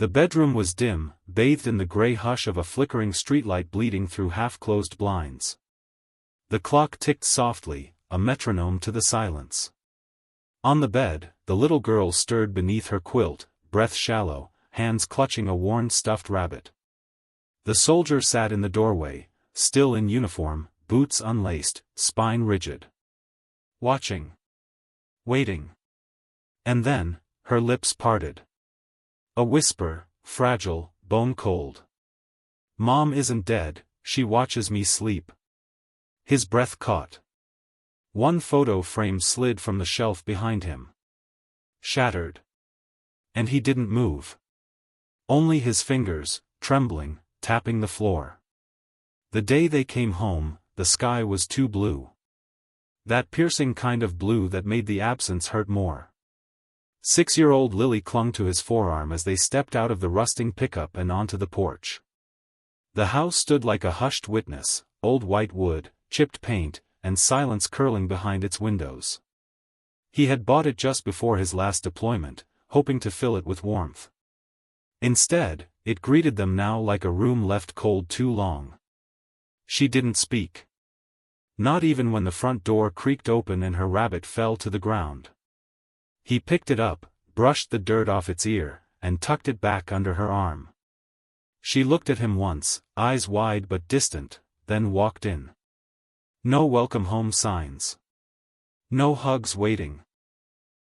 The bedroom was dim, bathed in the gray hush of a flickering streetlight bleeding through half-closed blinds. The clock ticked softly, a metronome to the silence. On the bed, the little girl stirred beneath her quilt, breath shallow, hands clutching a worn stuffed rabbit. The soldier sat in the doorway, still in uniform, boots unlaced, spine rigid. Watching. Waiting. And then, her lips parted. A whisper, fragile, bone-cold. "Mom isn't dead, she watches me sleep." His breath caught. One photo frame slid from the shelf behind him. Shattered. And he didn't move. Only his fingers, trembling, tapping the floor. The day they came home, the sky was too blue. That piercing kind of blue that made the absence hurt more. 6-year-old Lily clung to his forearm as they stepped out of the rusting pickup and onto the porch. The house stood like a hushed witness, old white wood, chipped paint, and silence curling behind its windows. He had bought it just before his last deployment, hoping to fill it with warmth. Instead, it greeted them now like a room left cold too long. She didn't speak. Not even when the front door creaked open and her rabbit fell to the ground. He picked it up, brushed the dirt off its ear, and tucked it back under her arm. She looked at him once, eyes wide but distant, then walked in. No welcome home signs. No hugs waiting.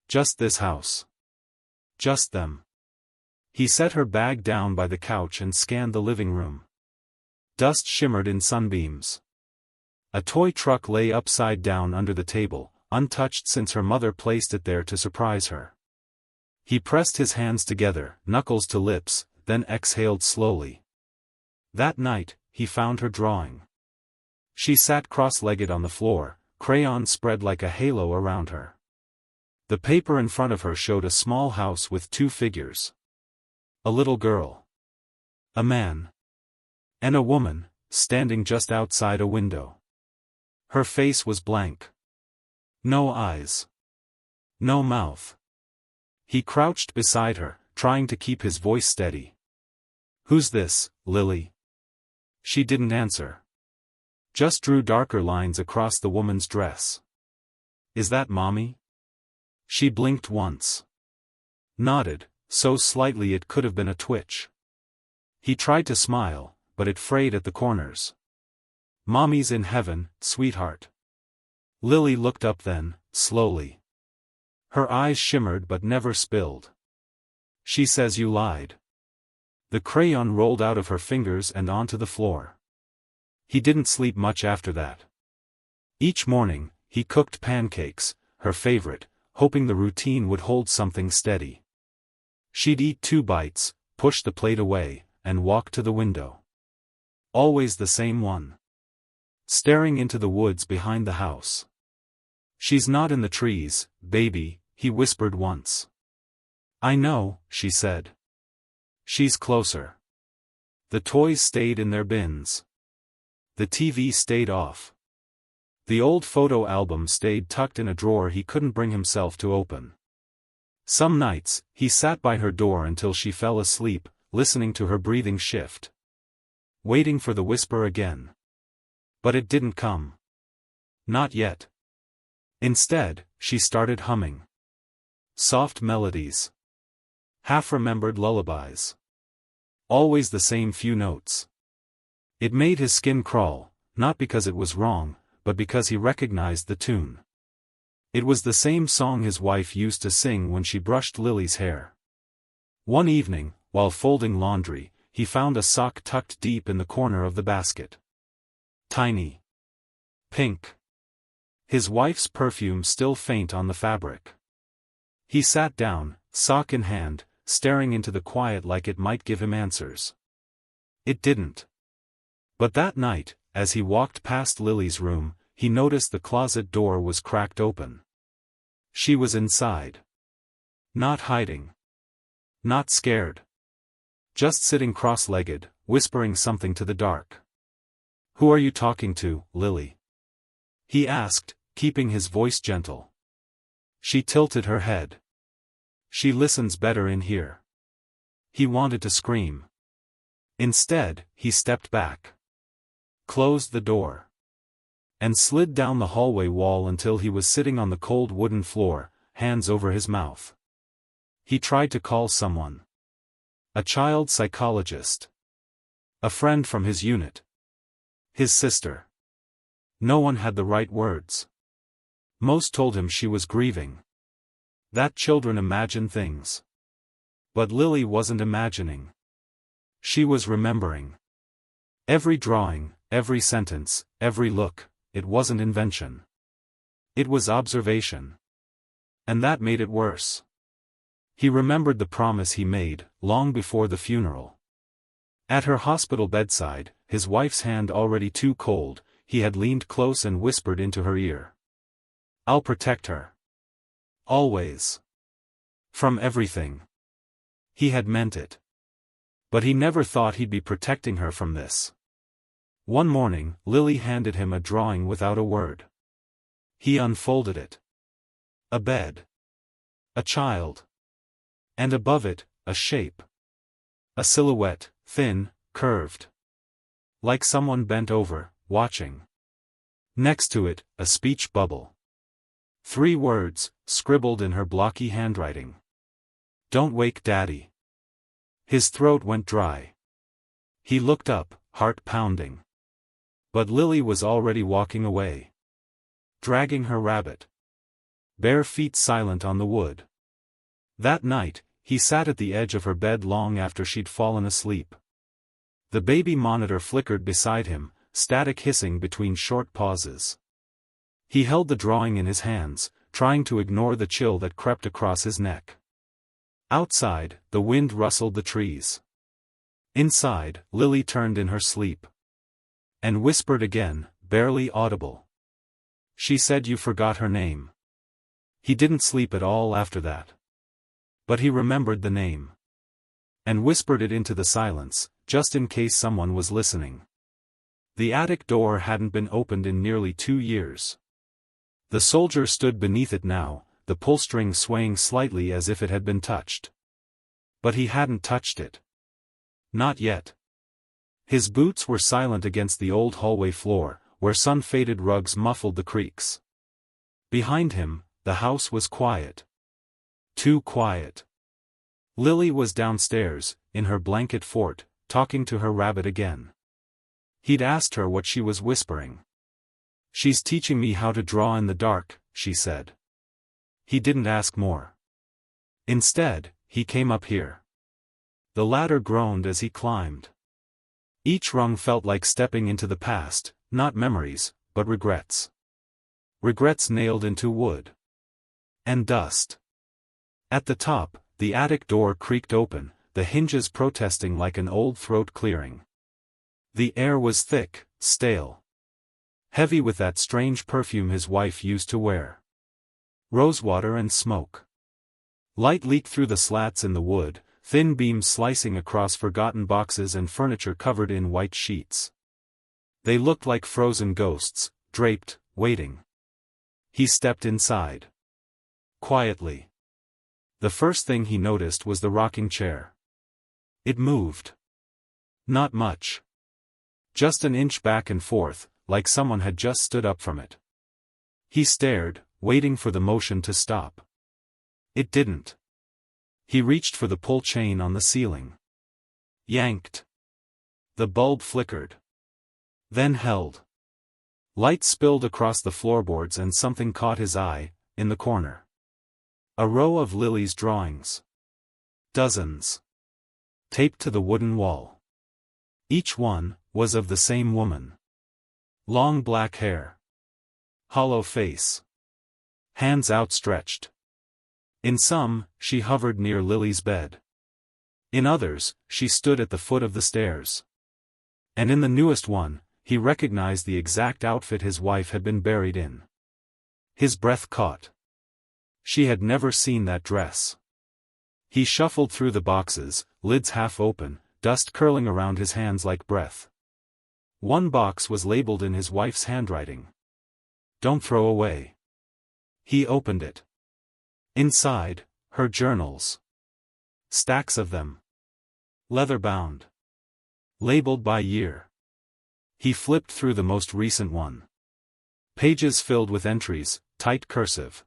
Just this house. Just them. He set her bag down by the couch and scanned the living room. Dust shimmered in sunbeams. A toy truck lay upside down under the table, untouched since her mother placed it there to surprise her. He pressed his hands together, knuckles to lips, then exhaled slowly. That night, he found her drawing. She sat cross-legged on the floor, crayons spread like a halo around her. The paper in front of her showed a small house with 2 figures. A little girl. A man. And a woman, standing just outside a window. Her face was blank. No eyes. No mouth. He crouched beside her, trying to keep his voice steady. "Who's this, Lily?" She didn't answer. Just drew darker lines across the woman's dress. "Is that Mommy?" She blinked once. Nodded, so slightly it could have been a twitch. He tried to smile, but it frayed at the corners. "Mommy's in heaven, sweetheart." Lily looked up then, slowly. Her eyes shimmered but never spilled. "She says you lied." The crayon rolled out of her fingers and onto the floor. He didn't sleep much after that. Each morning, he cooked pancakes, her favorite, hoping the routine would hold something steady. She'd eat 2 bites, push the plate away, and walk to the window. Always the same one. Staring into the woods behind the house. "She's not in the trees, baby," he whispered once. "I know," she said. "She's closer." The toys stayed in their bins. The TV stayed off. The old photo album stayed tucked in a drawer he couldn't bring himself to open. Some nights, he sat by her door until she fell asleep, listening to her breathing shift. Waiting for the whisper again. But it didn't come. Not yet. Instead, she started humming. Soft melodies. Half-remembered lullabies. Always the same few notes. It made his skin crawl, not because it was wrong, but because he recognized the tune. It was the same song his wife used to sing when she brushed Lily's hair. One evening, while folding laundry, he found a sock tucked deep in the corner of the basket. Tiny. Pink. His wife's perfume still faint on the fabric. He sat down, sock in hand, staring into the quiet like it might give him answers. It didn't. But that night, as he walked past Lily's room, he noticed the closet door was cracked open. She was inside. Not hiding. Not scared. Just sitting cross-legged, whispering something to the dark. "Who are you talking to, Lily?" he asked, keeping his voice gentle. She tilted her head. "She listens better in here." He wanted to scream. Instead, he stepped back, closed the door, and slid down the hallway wall until he was sitting on the cold wooden floor, hands over his mouth. He tried to call someone. A child psychologist. A friend from his unit. His sister. No one had the right words. Most told him she was grieving. That children imagine things. But Lily wasn't imagining. She was remembering. Every drawing, every sentence, every look, it wasn't invention. It was observation. And that made it worse. He remembered the promise he made, long before the funeral. At her hospital bedside, his wife's hand already too cold, he had leaned close and whispered into her ear. "I'll protect her. Always. From everything." He had meant it. But he never thought he'd be protecting her from this. One morning, Lily handed him a drawing without a word. He unfolded it. A bed. A child. And above it, a shape. A silhouette, thin, curved. Like someone bent over, watching. Next to it, a speech bubble. 3 words, scribbled in her blocky handwriting. "Don't wake Daddy." His throat went dry. He looked up, heart pounding. But Lily was already walking away. Dragging her rabbit. Bare feet silent on the wood. That night, he sat at the edge of her bed long after she'd fallen asleep. The baby monitor flickered beside him, static hissing between short pauses. He held the drawing in his hands, trying to ignore the chill that crept across his neck. Outside, the wind rustled the trees. Inside, Lily turned in her sleep. And whispered again, barely audible. She said you forgot her name. He didn't sleep at all after that. But he remembered the name. And whispered it into the silence, just in case someone was listening. The attic door hadn't been opened in nearly 2 years. The soldier stood beneath it now, the pull-string swaying slightly as if it had been touched. But he hadn't touched it. Not yet. His boots were silent against the old hallway floor, where sun-faded rugs muffled the creaks. Behind him, the house was quiet. Too quiet. Lily was downstairs, in her blanket fort, talking to her rabbit again. He'd asked her what she was whispering. "She's teaching me how to draw in the dark," she said. He didn't ask more. Instead, he came up here. The ladder groaned as he climbed. Each rung felt like stepping into the past, not memories, but regrets. Regrets nailed into wood. And dust. At the top, the attic door creaked open, the hinges protesting like an old throat clearing. The air was thick, stale. Heavy with that strange perfume his wife used to wear. Rosewater and smoke. Light leaked through the slats in the wood, thin beams slicing across forgotten boxes and furniture covered in white sheets. They looked like frozen ghosts, draped, waiting. He stepped inside. Quietly. The first thing he noticed was the rocking chair. It moved. Not much. Just an inch back and forth, like someone had just stood up from it. He stared, waiting for the motion to stop. It didn't. He reached for the pull chain on the ceiling. Yanked. The bulb flickered. Then held. Light spilled across the floorboards and something caught his eye, in the corner. A row of Lily's drawings. Dozens. Taped to the wooden wall. Each one was of the same woman. Long black hair. Hollow face. Hands outstretched. In some, she hovered near Lily's bed. In others, she stood at the foot of the stairs. And in the newest one, he recognized the exact outfit his wife had been buried in. His breath caught. She had never seen that dress. He shuffled through the boxes, lids half open, dust curling around his hands like breath. One box was labeled in his wife's handwriting. "Don't throw away." He opened it. Inside, her journals. Stacks of them. Leather-bound. Labeled by year. He flipped through the most recent one. Pages filled with entries, tight cursive.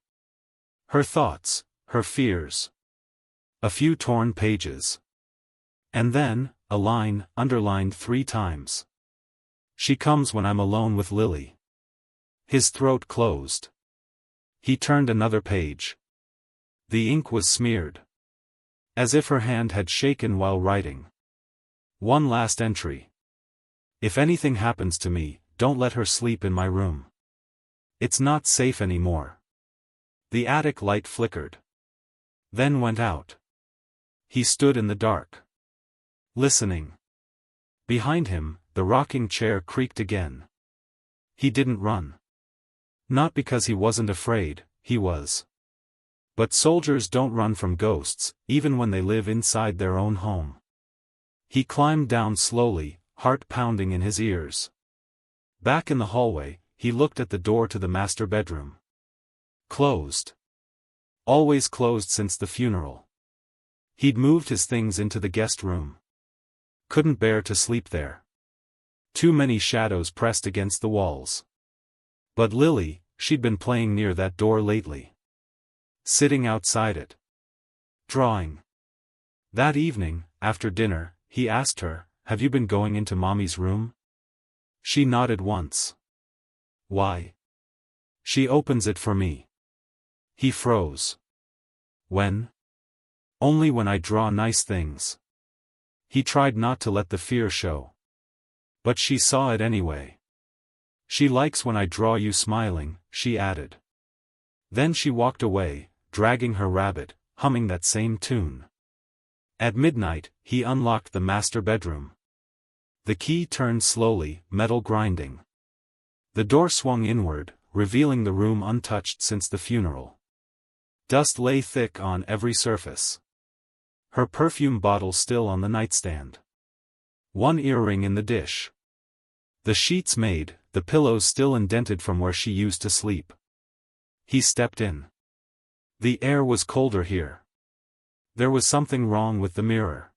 Her thoughts, her fears. A few torn pages. And then, a line, underlined 3 times. She comes when I'm alone with Lily. His throat closed. He turned another page. The ink was smeared. As if her hand had shaken while writing. One last entry. If anything happens to me, don't let her sleep in my room. It's not safe anymore. The attic light flickered. Then went out. He stood in the dark. Listening. Behind him, the rocking chair creaked again. He didn't run. Not because he wasn't afraid, he was. But soldiers don't run from ghosts, even when they live inside their own home. He climbed down slowly, heart pounding in his ears. Back in the hallway, he looked at the door to the master bedroom. Closed. Always closed since the funeral. He'd moved his things into the guest room. Couldn't bear to sleep there. Too many shadows pressed against the walls. But Lily, she'd been playing near that door lately. Sitting outside it. Drawing. That evening, after dinner, he asked her, "Have you been going into Mommy's room?" She nodded once. "Why?" "She opens it for me." He froze. "When?" "Only when I draw nice things." He tried not to let the fear show. But she saw it anyway. "She likes when I draw you smiling," she added. Then she walked away, dragging her rabbit, humming that same tune. At midnight, he unlocked the master bedroom. The key turned slowly, metal grinding. The door swung inward, revealing the room untouched since the funeral. Dust lay thick on every surface. Her perfume bottle still on the nightstand. One earring in the dish. The sheets made, the pillows still indented from where she used to sleep. He stepped in. The air was colder here. There was something wrong with the mirror.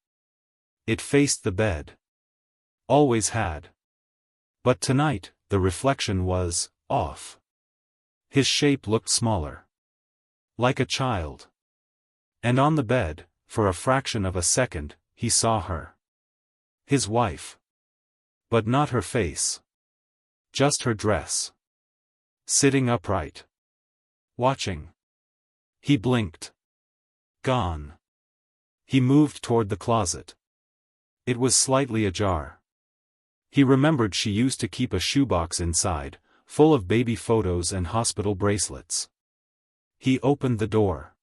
It faced the bed. Always had. But tonight, the reflection was off. His shape looked smaller. Like a child. And on the bed, for a fraction of a second, he saw her. His wife. But not her face. Just her dress. Sitting upright. Watching. He blinked. Gone. He moved toward the closet. It was slightly ajar. He remembered she used to keep a shoebox inside, full of baby photos and hospital bracelets. He opened the door.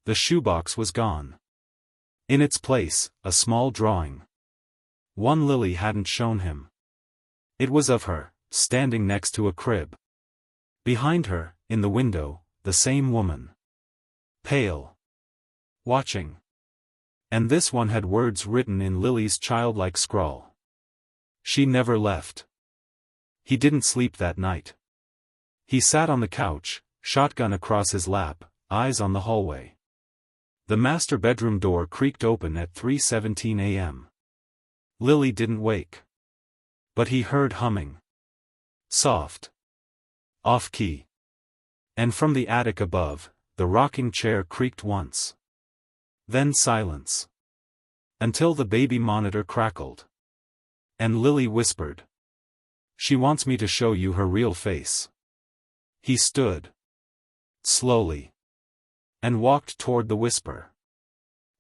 The shoebox was gone. In its place, a small drawing. One Lily hadn't shown him. It was of her, standing next to a crib. Behind her, in the window, the same woman. Pale. Watching. And this one had words written in Lily's childlike scrawl. She never left. He didn't sleep that night. He sat on the couch, shotgun across his lap, eyes on the hallway. The master bedroom door creaked open at 3:17 a.m. Lily didn't wake. But he heard humming. Soft. Off-key. And from the attic above, the rocking chair creaked once. Then silence. Until the baby monitor crackled. And Lily whispered. "She wants me to show you her real face." He stood. Slowly. And walked toward the whisper.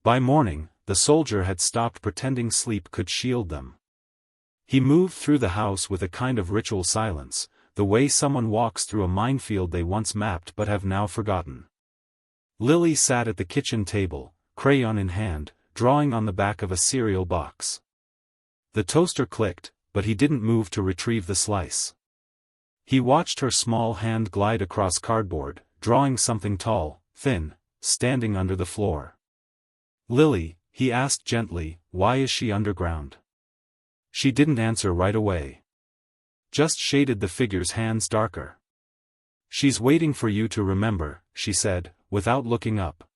By morning, the soldier had stopped pretending sleep could shield them. He moved through the house with a kind of ritual silence, the way someone walks through a minefield they once mapped but have now forgotten. Lily sat at the kitchen table, crayon in hand, drawing on the back of a cereal box. The toaster clicked, but he didn't move to retrieve the slice. He watched her small hand glide across cardboard, drawing something tall, thin, standing under the floor. "Lily," he asked gently, "why is she underground?" She didn't answer right away. Just shaded the figure's hands darker. "She's waiting for you to remember," she said, without looking up.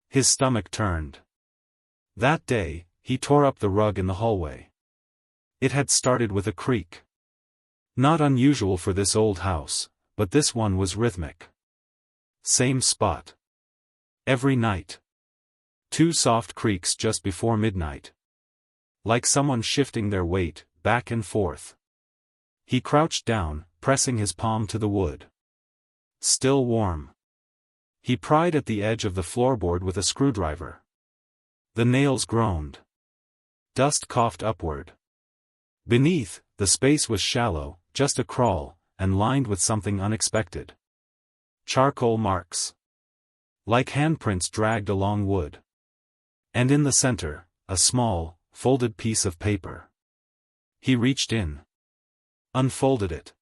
His stomach turned. That day, he tore up the rug in the hallway. It had started with a creak. Not unusual for this old house, but this one was rhythmic. Same spot. Every night. 2 soft creaks just before midnight. Like someone shifting their weight, back and forth. He crouched down, pressing his palm to the wood. Still warm. He pried at the edge of the floorboard with a screwdriver. The nails groaned. Dust coughed upward. Beneath, the space was shallow, just a crawl, and lined with something unexpected. Charcoal marks. Like handprints dragged along wood. And in the center, a small, folded piece of paper. He reached in. Unfolded it.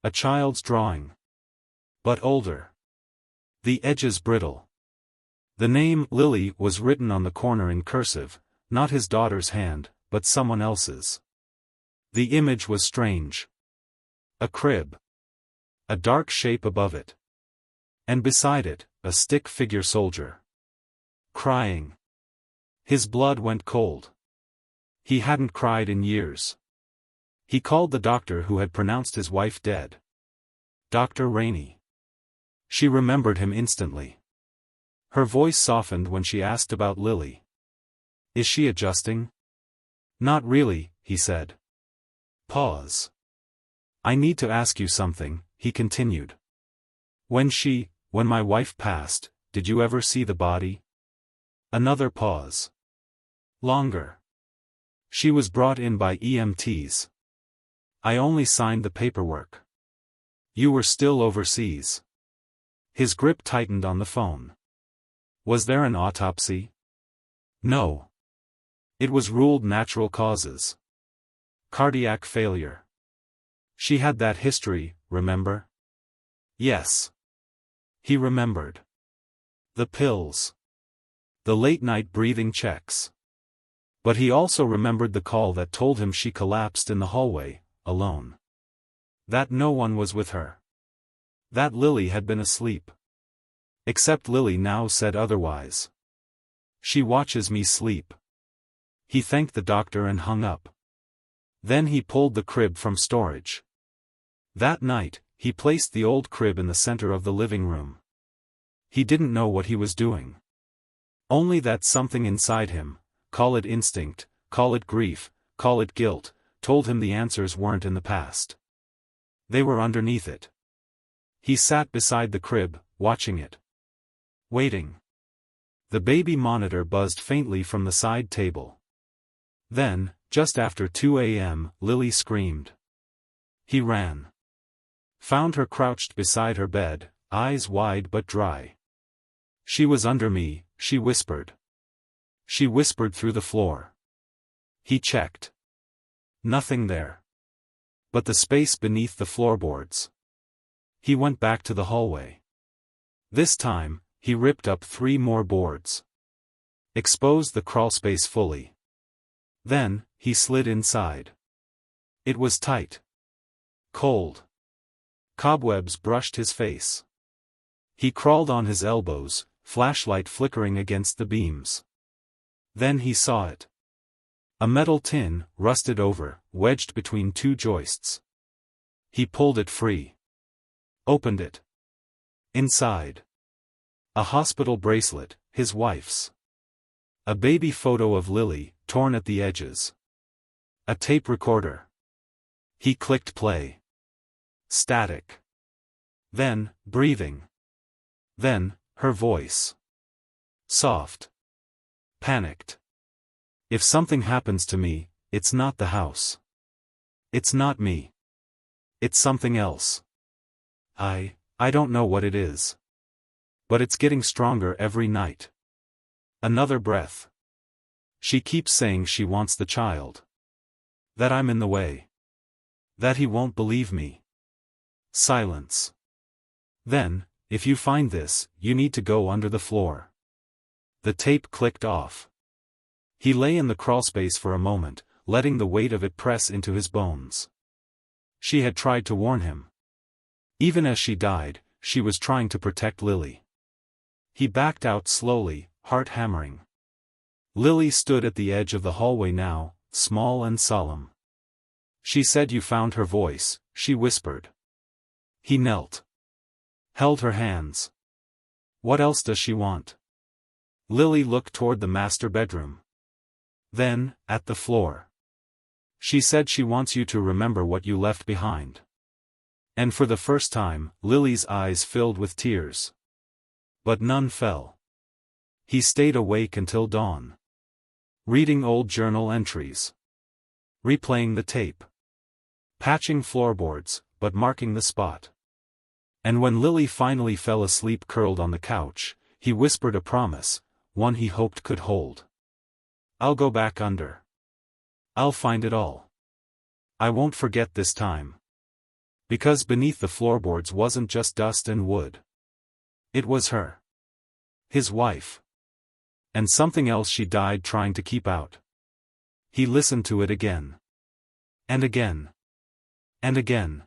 A child's drawing. But older. The edges brittle. The name Lily was written on the corner in cursive, not his daughter's hand, but someone else's. The image was strange. A crib. A dark shape above it. And beside it, a stick-figure soldier. Crying. His blood went cold. He hadn't cried in years. He called the doctor who had pronounced his wife dead. Dr. Rainey. She remembered him instantly. Her voice softened when she asked about Lily. Is she adjusting? Not really, he said. Pause. I need to ask you something, he continued. When my wife passed, did you ever see the body? Another pause. Longer. She was brought in by EMTs. I only signed the paperwork. You were still overseas. His grip tightened on the phone. Was there an autopsy? No. It was ruled natural causes. Cardiac failure. She had that history, remember? Yes. He remembered. The pills. The late-night breathing checks. But he also remembered the call that told him she collapsed in the hallway, alone. That no one was with her. That Lily had been asleep. Except Lily now said otherwise. She watches me sleep. He thanked the doctor and hung up. Then he pulled the crib from storage. That night, he placed the old crib in the center of the living room. He didn't know what he was doing. Only that something inside him, call it instinct, call it grief, call it guilt, told him the answers weren't in the past. They were underneath it. He sat beside the crib, watching it. Waiting. The baby monitor buzzed faintly from the side table. Then, just after 2 a.m., Lily screamed. He ran. Found her crouched beside her bed, eyes wide but dry. She was under me, she whispered. She whispered through the floor. He checked. Nothing there. But the space beneath the floorboards. He went back to the hallway. This time, he ripped up 3 more boards. Exposed the crawlspace fully. Then, he slid inside. It was tight. Cold. Cobwebs brushed his face. He crawled on his elbows, flashlight flickering against the beams. Then he saw it. A metal tin, rusted over, wedged between 2 joists. He pulled it free. Opened it. Inside. A hospital bracelet, his wife's. A baby photo of Lily, torn at the edges. A tape recorder. He clicked play. Static. Then, breathing. Then, her voice. Soft. Panicked. If something happens to me, it's not the house. It's not me. It's something else. I don't know what it is. But it's getting stronger every night. Another breath. She keeps saying she wants the child. That I'm in the way. That he won't believe me. Silence. Then, if you find this, you need to go under the floor. The tape clicked off. He lay in the crawlspace for a moment, letting the weight of it press into his bones. She had tried to warn him. Even as she died, she was trying to protect Lily. He backed out slowly, heart hammering. Lily stood at the edge of the hallway now, small and solemn. She said you found her voice, she whispered. He knelt. Held her hands. What else does she want? Lily looked toward the master bedroom. Then, at the floor. She said she wants you to remember what you left behind. And for the first time, Lily's eyes filled with tears. But none fell. He stayed awake until dawn. Reading old journal entries. Replaying the tape. Patching floorboards, but marking the spot. And when Lily finally fell asleep curled on the couch, he whispered a promise, one he hoped could hold. I'll go back under. I'll find it all. I won't forget this time. Because beneath the floorboards wasn't just dust and wood. It was her. His wife. And something else she died trying to keep out. He listened to it again. And again. And again.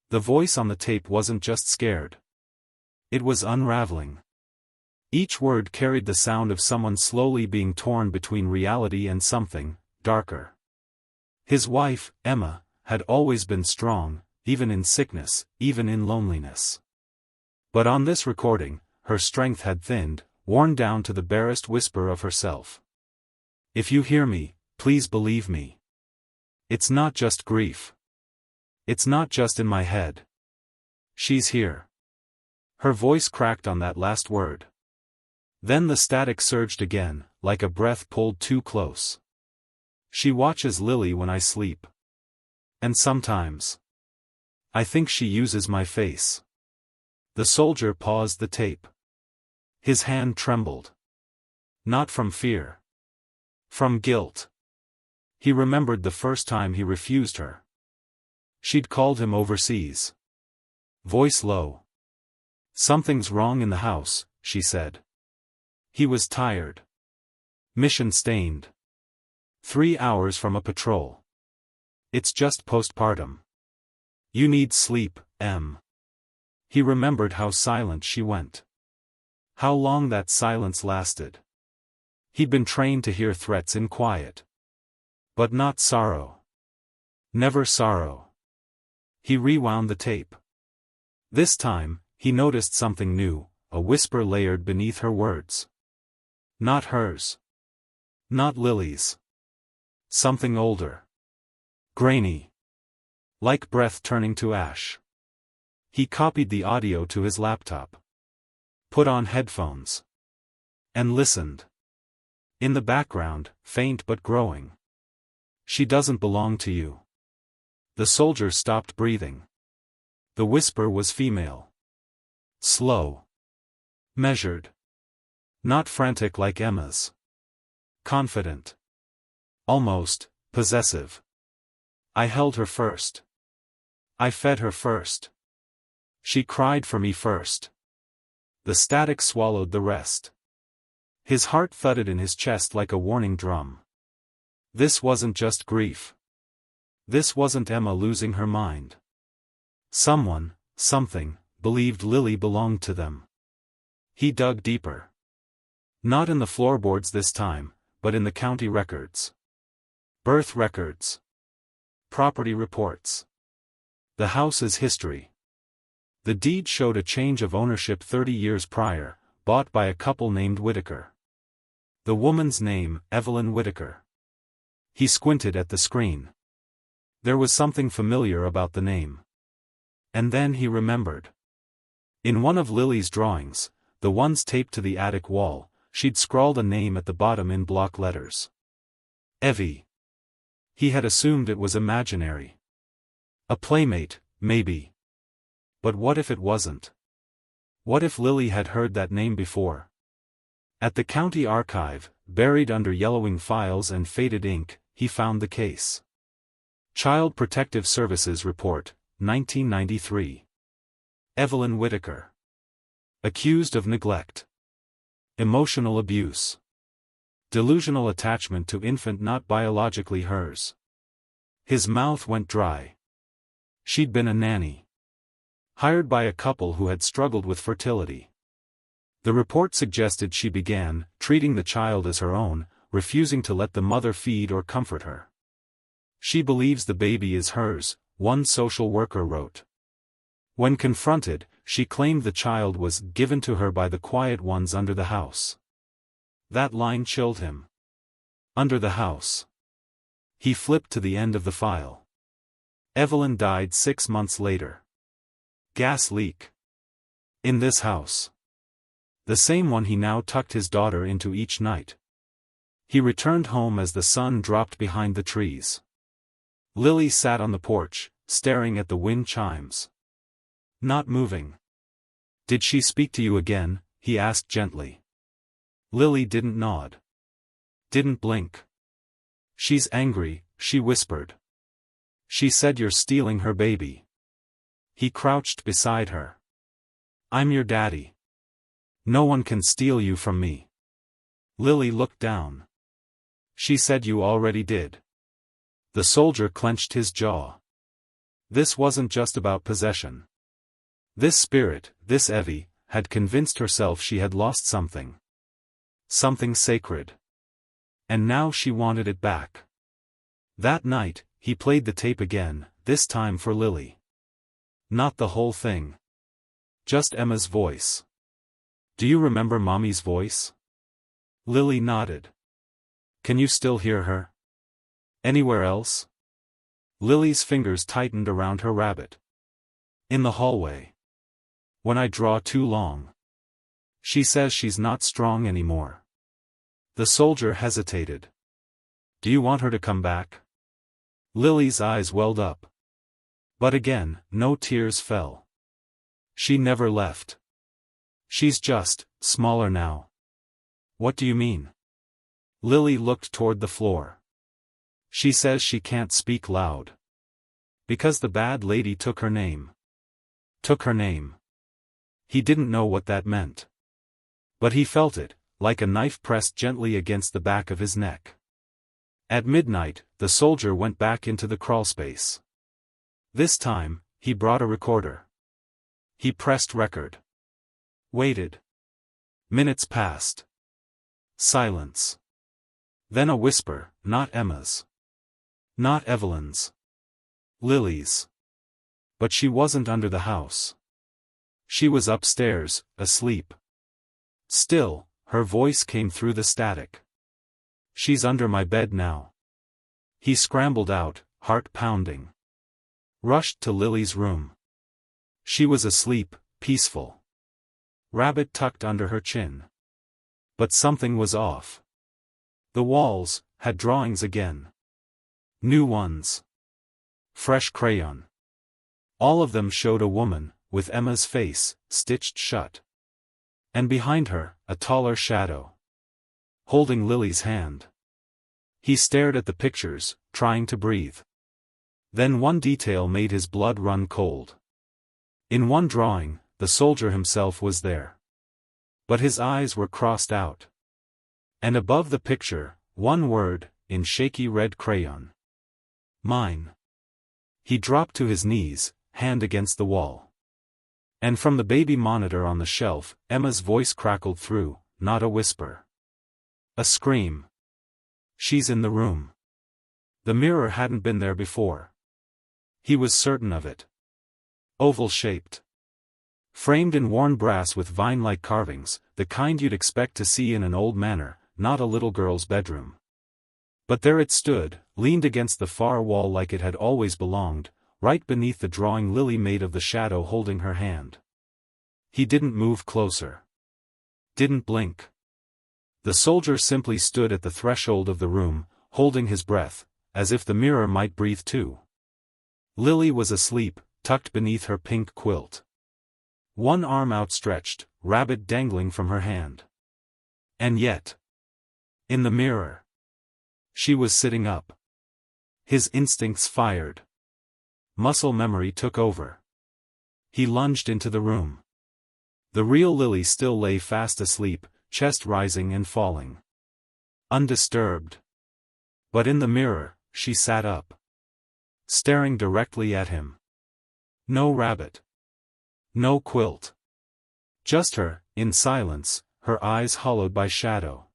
The voice on the tape wasn't just scared. It was unraveling. Each word carried the sound of someone slowly being torn between reality and something darker. His wife, Emma, had always been strong, even in sickness, even in loneliness. But on this recording, her strength had thinned, worn down to the barest whisper of herself. If you hear me, please believe me. It's not just grief. It's not just in my head. She's here. Her voice cracked on that last word. Then the static surged again, like a breath pulled too close. She watches Lily when I sleep. And sometimes. I think she uses my face. The soldier paused the tape. His hand trembled. Not from fear. From guilt. He remembered the first time he refused her. She'd called him overseas. Voice low. Something's wrong in the house, she said. He was tired. Mission-stained. 3 hours from a patrol. It's just postpartum. You need sleep, Em. He remembered how silent she went. How long that silence lasted. He'd been trained to hear threats in quiet. But not sorrow. Never sorrow. He rewound the tape. This time, he noticed something new, a whisper layered beneath her words. Not hers. Not Lily's. Something older. Grainy. Like breath turning to ash. He copied the audio to his laptop. Put on headphones. And listened. In the background, faint but growing. She doesn't belong to you. The soldier stopped breathing. The whisper was female. Slow. Measured. Not frantic like Emma's. Confident. Almost possessive. I held her first. I fed her first. She cried for me first. The static swallowed the rest. His heart thudded in his chest like a warning drum. This wasn't just grief. This wasn't Emma losing her mind. Someone, something, believed Lily belonged to them. He dug deeper. Not in the floorboards this time, but in the county records. Birth records. Property reports. The house's history. The deed showed a change of ownership 30 years prior, bought by a couple named Whitaker. The woman's name, Evelyn Whitaker. He squinted at the screen. There was something familiar about the name. And then he remembered. In one of Lily's drawings, the ones taped to the attic wall, she'd scrawled a name at the bottom in block letters. Evie. He had assumed it was imaginary. A playmate, maybe. But what if it wasn't? What if Lily had heard that name before? At the county archive, buried under yellowing files and faded ink, he found the case. Child Protective Services Report, 1993. Evelyn Whitaker. Accused of neglect. Emotional abuse. Delusional attachment to infant not biologically hers. His mouth went dry. She'd been a nanny. Hired by a couple who had struggled with fertility. The report suggested she began treating the child as her own, refusing to let the mother feed or comfort her. She believes the baby is hers, one social worker wrote. When confronted, she claimed the child was given to her by the quiet ones under the house. That line chilled him. Under the house. He flipped to the end of the file. Evelyn died 6 months later. Gas leak. In this house. The same one he now tucked his daughter into each night. He returned home as the sun dropped behind the trees. Lily sat on the porch, staring at the wind chimes. Not moving. Did she speak to you again? He asked gently. Lily didn't nod. Didn't blink. She's angry, she whispered. She said you're stealing her baby. He crouched beside her. I'm your daddy. No one can steal you from me. Lily looked down. She said you already did. The soldier clenched his jaw. This wasn't just about possession. This spirit, this Evie, had convinced herself she had lost something. Something sacred. And now she wanted it back. That night, he played the tape again, this time for Lily. Not the whole thing. Just Emma's voice. Do you remember Mommy's voice? Lily nodded. Can you still hear her? Anywhere else? Lily's fingers tightened around her rabbit. In the hallway. When I draw too long. She says she's not strong anymore. The soldier hesitated. Do you want her to come back? Lily's eyes welled up. But again, no tears fell. She never left. She's just smaller now. What do you mean? Lily looked toward the floor. She says she can't speak loud. Because the bad lady took her name. Took her name. He didn't know what that meant. But he felt it, like a knife pressed gently against the back of his neck. At midnight, the soldier went back into the crawlspace. This time, he brought a recorder. He pressed record. Waited. Minutes passed. Silence. Then a whisper, not Emma's. Not Evelyn's. Lily's. But she wasn't under the house. She was upstairs, asleep. Still, her voice came through the static. She's under my bed now. He scrambled out, heart pounding. Rushed to Lily's room. She was asleep, peaceful. Rabbit tucked under her chin. But something was off. The walls had drawings again. New ones. Fresh crayon. All of them showed a woman, with Emma's face, stitched shut. And behind her, a taller shadow. Holding Lily's hand. He stared at the pictures, trying to breathe. Then one detail made his blood run cold. In one drawing, the soldier himself was there. But his eyes were crossed out. And above the picture, one word, in shaky red crayon. Mine. He dropped to his knees, hand against the wall. And from the baby monitor on the shelf, Emma's voice crackled through, not a whisper. A scream. She's in the room. The mirror hadn't been there before. He was certain of it. Oval-shaped. Framed in worn brass with vine-like carvings, the kind you'd expect to see in an old manor, not a little girl's bedroom. But there it stood, leaned against the far wall like it had always belonged, right beneath the drawing Lily made of the shadow holding her hand. He didn't move closer. Didn't blink. The soldier simply stood at the threshold of the room, holding his breath, as if the mirror might breathe too. Lily was asleep, tucked beneath her pink quilt. One arm outstretched, rabbit dangling from her hand. And yet, in the mirror, she was sitting up. His instincts fired. Muscle memory took over. He lunged into the room. The real Lily still lay fast asleep, chest rising and falling. Undisturbed. But in the mirror, she sat up. Staring directly at him. No rabbit. No quilt. Just her, in silence, her eyes hollowed by shadow.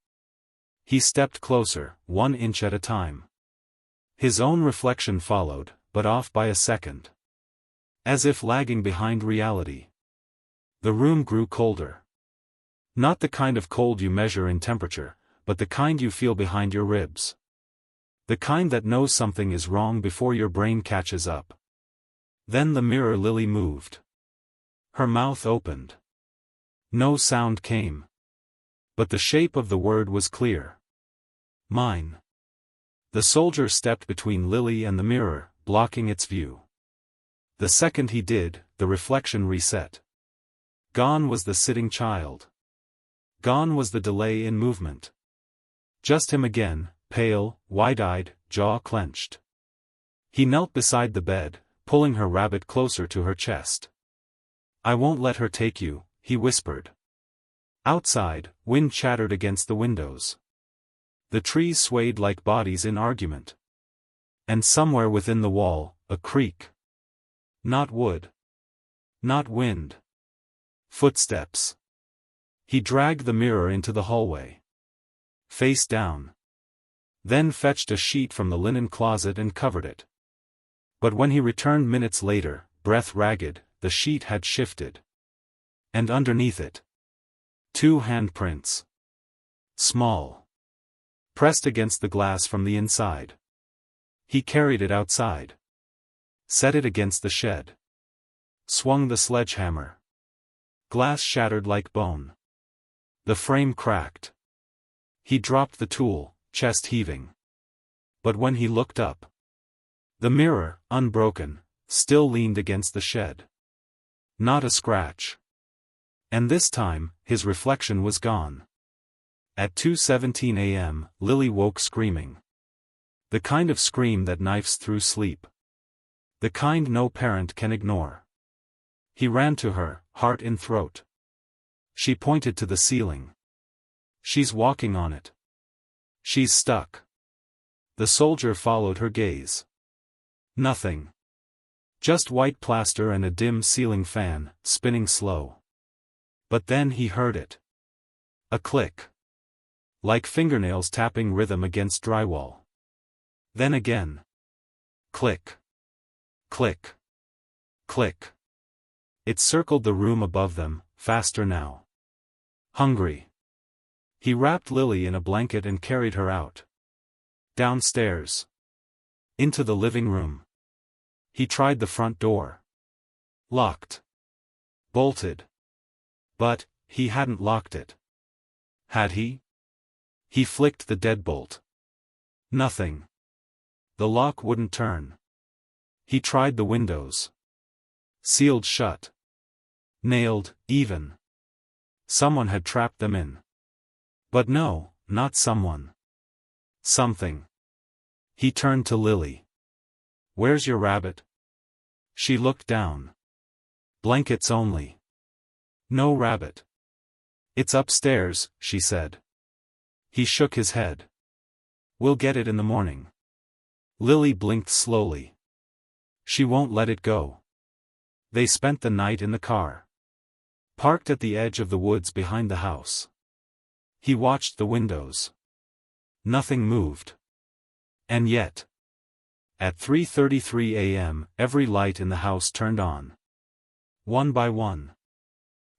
He stepped closer, 1 inch at a time. His own reflection followed, but off by a second. As if lagging behind reality. The room grew colder. Not the kind of cold you measure in temperature, but the kind you feel behind your ribs. The kind that knows something is wrong before your brain catches up. Then the mirror Lily moved. Her mouth opened. No sound came. But the shape of the word was clear. Mine. The soldier stepped between Lily and the mirror, blocking its view. The second he did, the reflection reset. Gone was the sitting child. Gone was the delay in movement. Just him again, pale, wide-eyed, jaw clenched. He knelt beside the bed, pulling her rabbit closer to her chest. "I won't let her take you," he whispered. Outside, wind chattered against the windows. The trees swayed like bodies in argument. And somewhere within the wall, a creak. Not wood. Not wind. Footsteps. He dragged the mirror into the hallway. Face down. Then fetched a sheet from the linen closet and covered it. But when he returned minutes later, breath ragged, the sheet had shifted. And underneath it, 2 handprints. Small. Pressed against the glass from the inside. He carried it outside. Set it against the shed. Swung the sledgehammer. Glass shattered like bone. The frame cracked. He dropped the tool, chest heaving. But when he looked up, the mirror, unbroken, still leaned against the shed. Not a scratch. And this time, his reflection was gone. At 2:17 a.m., Lily woke screaming. The kind of scream that knifes through sleep. The kind no parent can ignore. He ran to her, heart in throat. She pointed to the ceiling. "She's walking on it. She's stuck." The soldier followed her gaze. Nothing. Just white plaster and a dim ceiling fan, spinning slow. But then he heard it. A click. Like fingernails tapping rhythm against drywall. Then again. Click. Click. Click. It circled the room above them, faster now. Hungry. He wrapped Lily in a blanket and carried her out. Downstairs. Into the living room. He tried the front door. Locked. Bolted. But, he hadn't locked it. Had he? He flicked the deadbolt. Nothing. The lock wouldn't turn. He tried the windows. Sealed shut. Nailed, even. Someone had trapped them in. But no, not someone. Something. He turned to Lily. "Where's your rabbit?" She looked down. "Blankets only. No rabbit." "It's upstairs," she said. He shook his head. "We'll get it in the morning." Lily blinked slowly. She won't let it go. They spent the night in the car. Parked at the edge of the woods behind the house. He watched the windows. Nothing moved. And yet, at 3:33 a.m., every light in the house turned on. One by one.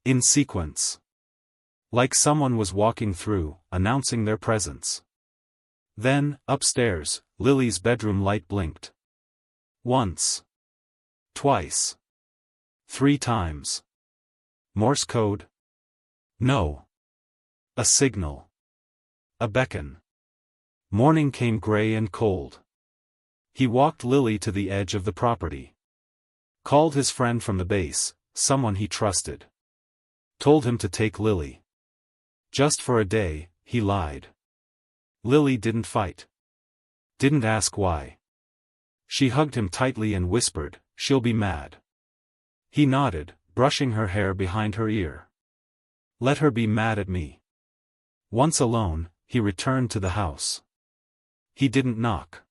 In sequence. Like someone was walking through, announcing their presence. Then, upstairs, Lily's bedroom light blinked. Once. Twice. 3 times. Morse code? No. A signal. A beckon. Morning came gray and cold. He walked Lily to the edge of the property. Called his friend from the base, someone he trusted. Told him to take Lily. Just for a day, he lied. Lily didn't fight. Didn't ask why. She hugged him tightly and whispered, "She'll be mad." He nodded, brushing her hair behind her ear. "Let her be mad at me." Once alone, he returned to the house. He didn't knock.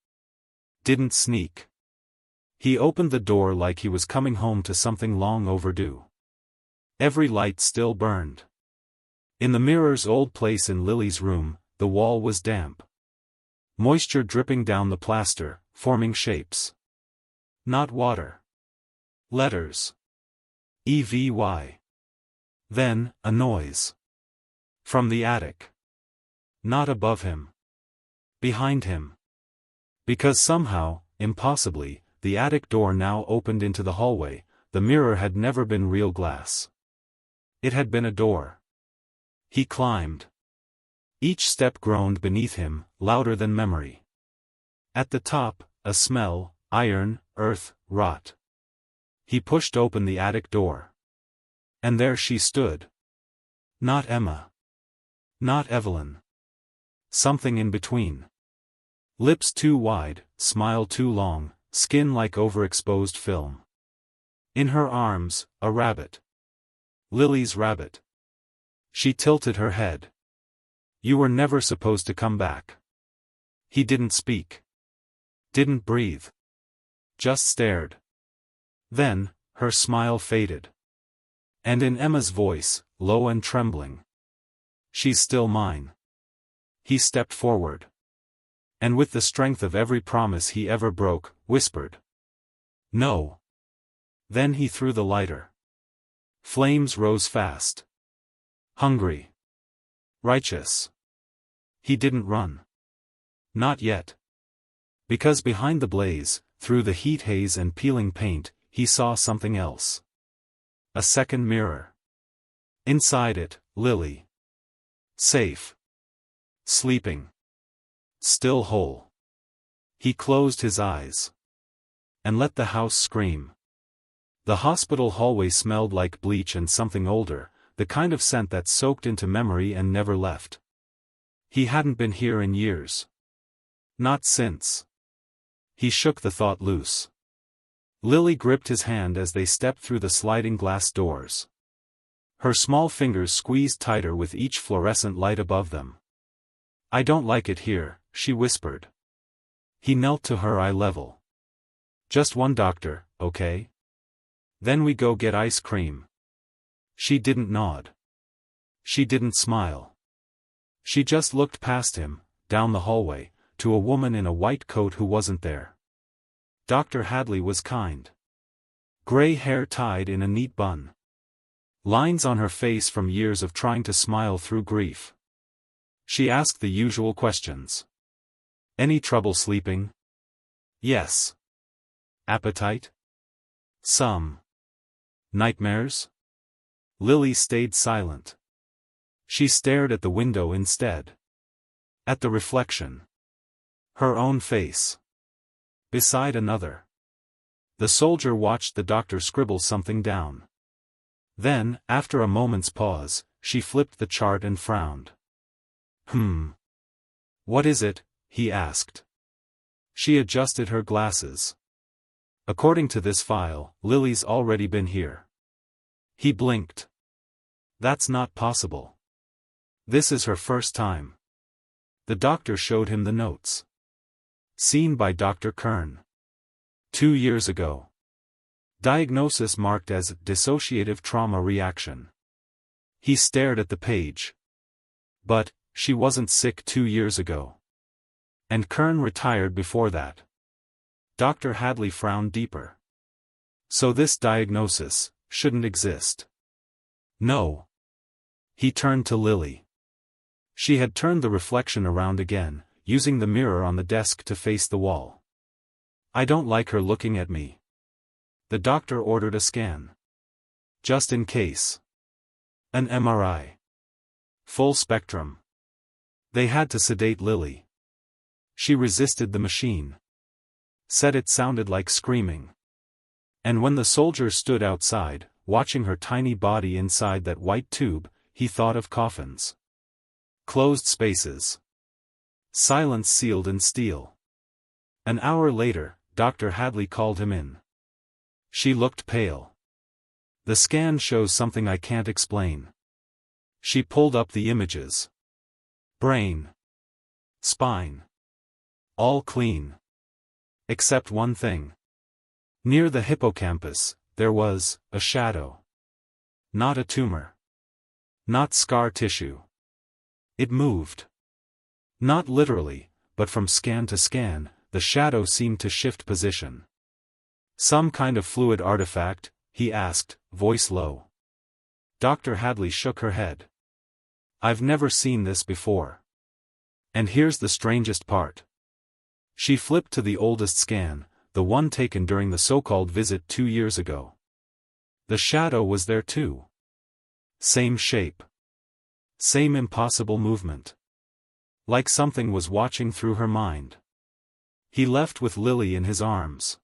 Didn't sneak. He opened the door like he was coming home to something long overdue. Every light still burned. In the mirror's old place in Lily's room, the wall was damp. Moisture dripping down the plaster, forming shapes. Not water. Letters. EVY. Then, a noise. From the attic. Not above him. Behind him. Because somehow, impossibly, the attic door now opened into the hallway. The mirror had never been real glass. It had been a door. He climbed. Each step groaned beneath him, louder than memory. At the top, a smell, iron, earth, rot. He pushed open the attic door. And there she stood. Not Emma. Not Evelyn. Something in between. Lips too wide, smile too long, skin like overexposed film. In her arms, a rabbit. Lily's rabbit. She tilted her head. You were never supposed to come back. He didn't speak. Didn't breathe. Just stared. Then, her smile faded. And in Emma's voice, low and trembling. She's still mine. He stepped forward. And with the strength of every promise he ever broke, whispered. No. Then he threw the lighter. Flames rose fast. Hungry. Righteous. He didn't run. Not yet. Because behind the blaze, through the heat haze and peeling paint, he saw something else. A second mirror. Inside it, Lily. Safe. Sleeping. Still whole. He closed his eyes. And let the house scream. The hospital hallway smelled like bleach and something older, the kind of scent that soaked into memory and never left. He hadn't been here in years. Not since. He shook the thought loose. Lily gripped his hand as they stepped through the sliding glass doors. Her small fingers squeezed tighter with each fluorescent light above them. I don't like it here, she whispered. He knelt to her eye level. Just one doctor, okay? Then we go get ice cream. She didn't nod. She didn't smile. She just looked past him, down the hallway, to a woman in a white coat who wasn't there. Dr. Hadley was kind. Gray hair tied in a neat bun. Lines on her face from years of trying to smile through grief. She asked the usual questions. Any trouble sleeping? Yes. Appetite? Some. Nightmares? Lily stayed silent. She stared at the window instead. At the reflection. Her own face. Beside another. The soldier watched the doctor scribble something down. Then, after a moment's pause, she flipped the chart and frowned. What is it? He asked. She adjusted her glasses. According to this file, Lily's already been here. He blinked. That's not possible. This is her first time. The doctor showed him the notes. Seen by Dr. Kern. 2 years ago. Diagnosis marked as dissociative trauma reaction. He stared at the page. But, she wasn't sick 2 years ago. And Kern retired before that. Dr. Hadley frowned deeper. So this diagnosis shouldn't exist. No. He turned to Lily. She had turned the reflection around again, using the mirror on the desk to face the wall. I don't like her looking at me. The doctor ordered a scan. Just in case. An MRI. Full spectrum. They had to sedate Lily. She resisted the machine. Said it sounded like screaming. And when the soldier stood outside, watching her tiny body inside that white tube, he thought of coffins. Closed spaces. Silence sealed in steel. An hour later, Dr. Hadley called him in. She looked pale. The scan shows something I can't explain. She pulled up the images. Brain. Spine. All clean. Except one thing. Near the hippocampus, there was a shadow. Not a tumor. Not scar tissue. It moved. Not literally, but from scan to scan, the shadow seemed to shift position. Some kind of fluid artifact? He asked, voice low. Dr. Hadley shook her head. I've never seen this before. And here's the strangest part. She flipped to the oldest scan, the one taken during the so-called visit 2 years ago. The shadow was there too. Same shape. Same impossible movement. Like something was watching through her mind. He left with Lily in his arms.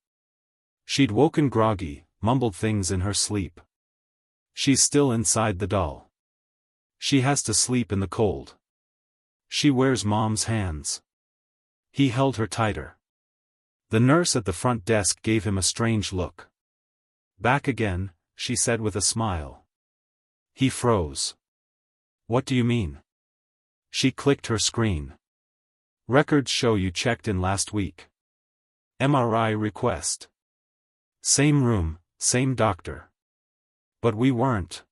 She'd woken groggy, mumbled things in her sleep. She's still inside the doll. She has to sleep in the cold. She wears Mom's hands. He held her tighter. The nurse at the front desk gave him a strange look. Back again, she said with a smile. He froze. What do you mean? She clicked her screen. Records show you checked in last week. MRI request. Same room, same doctor. But we weren't.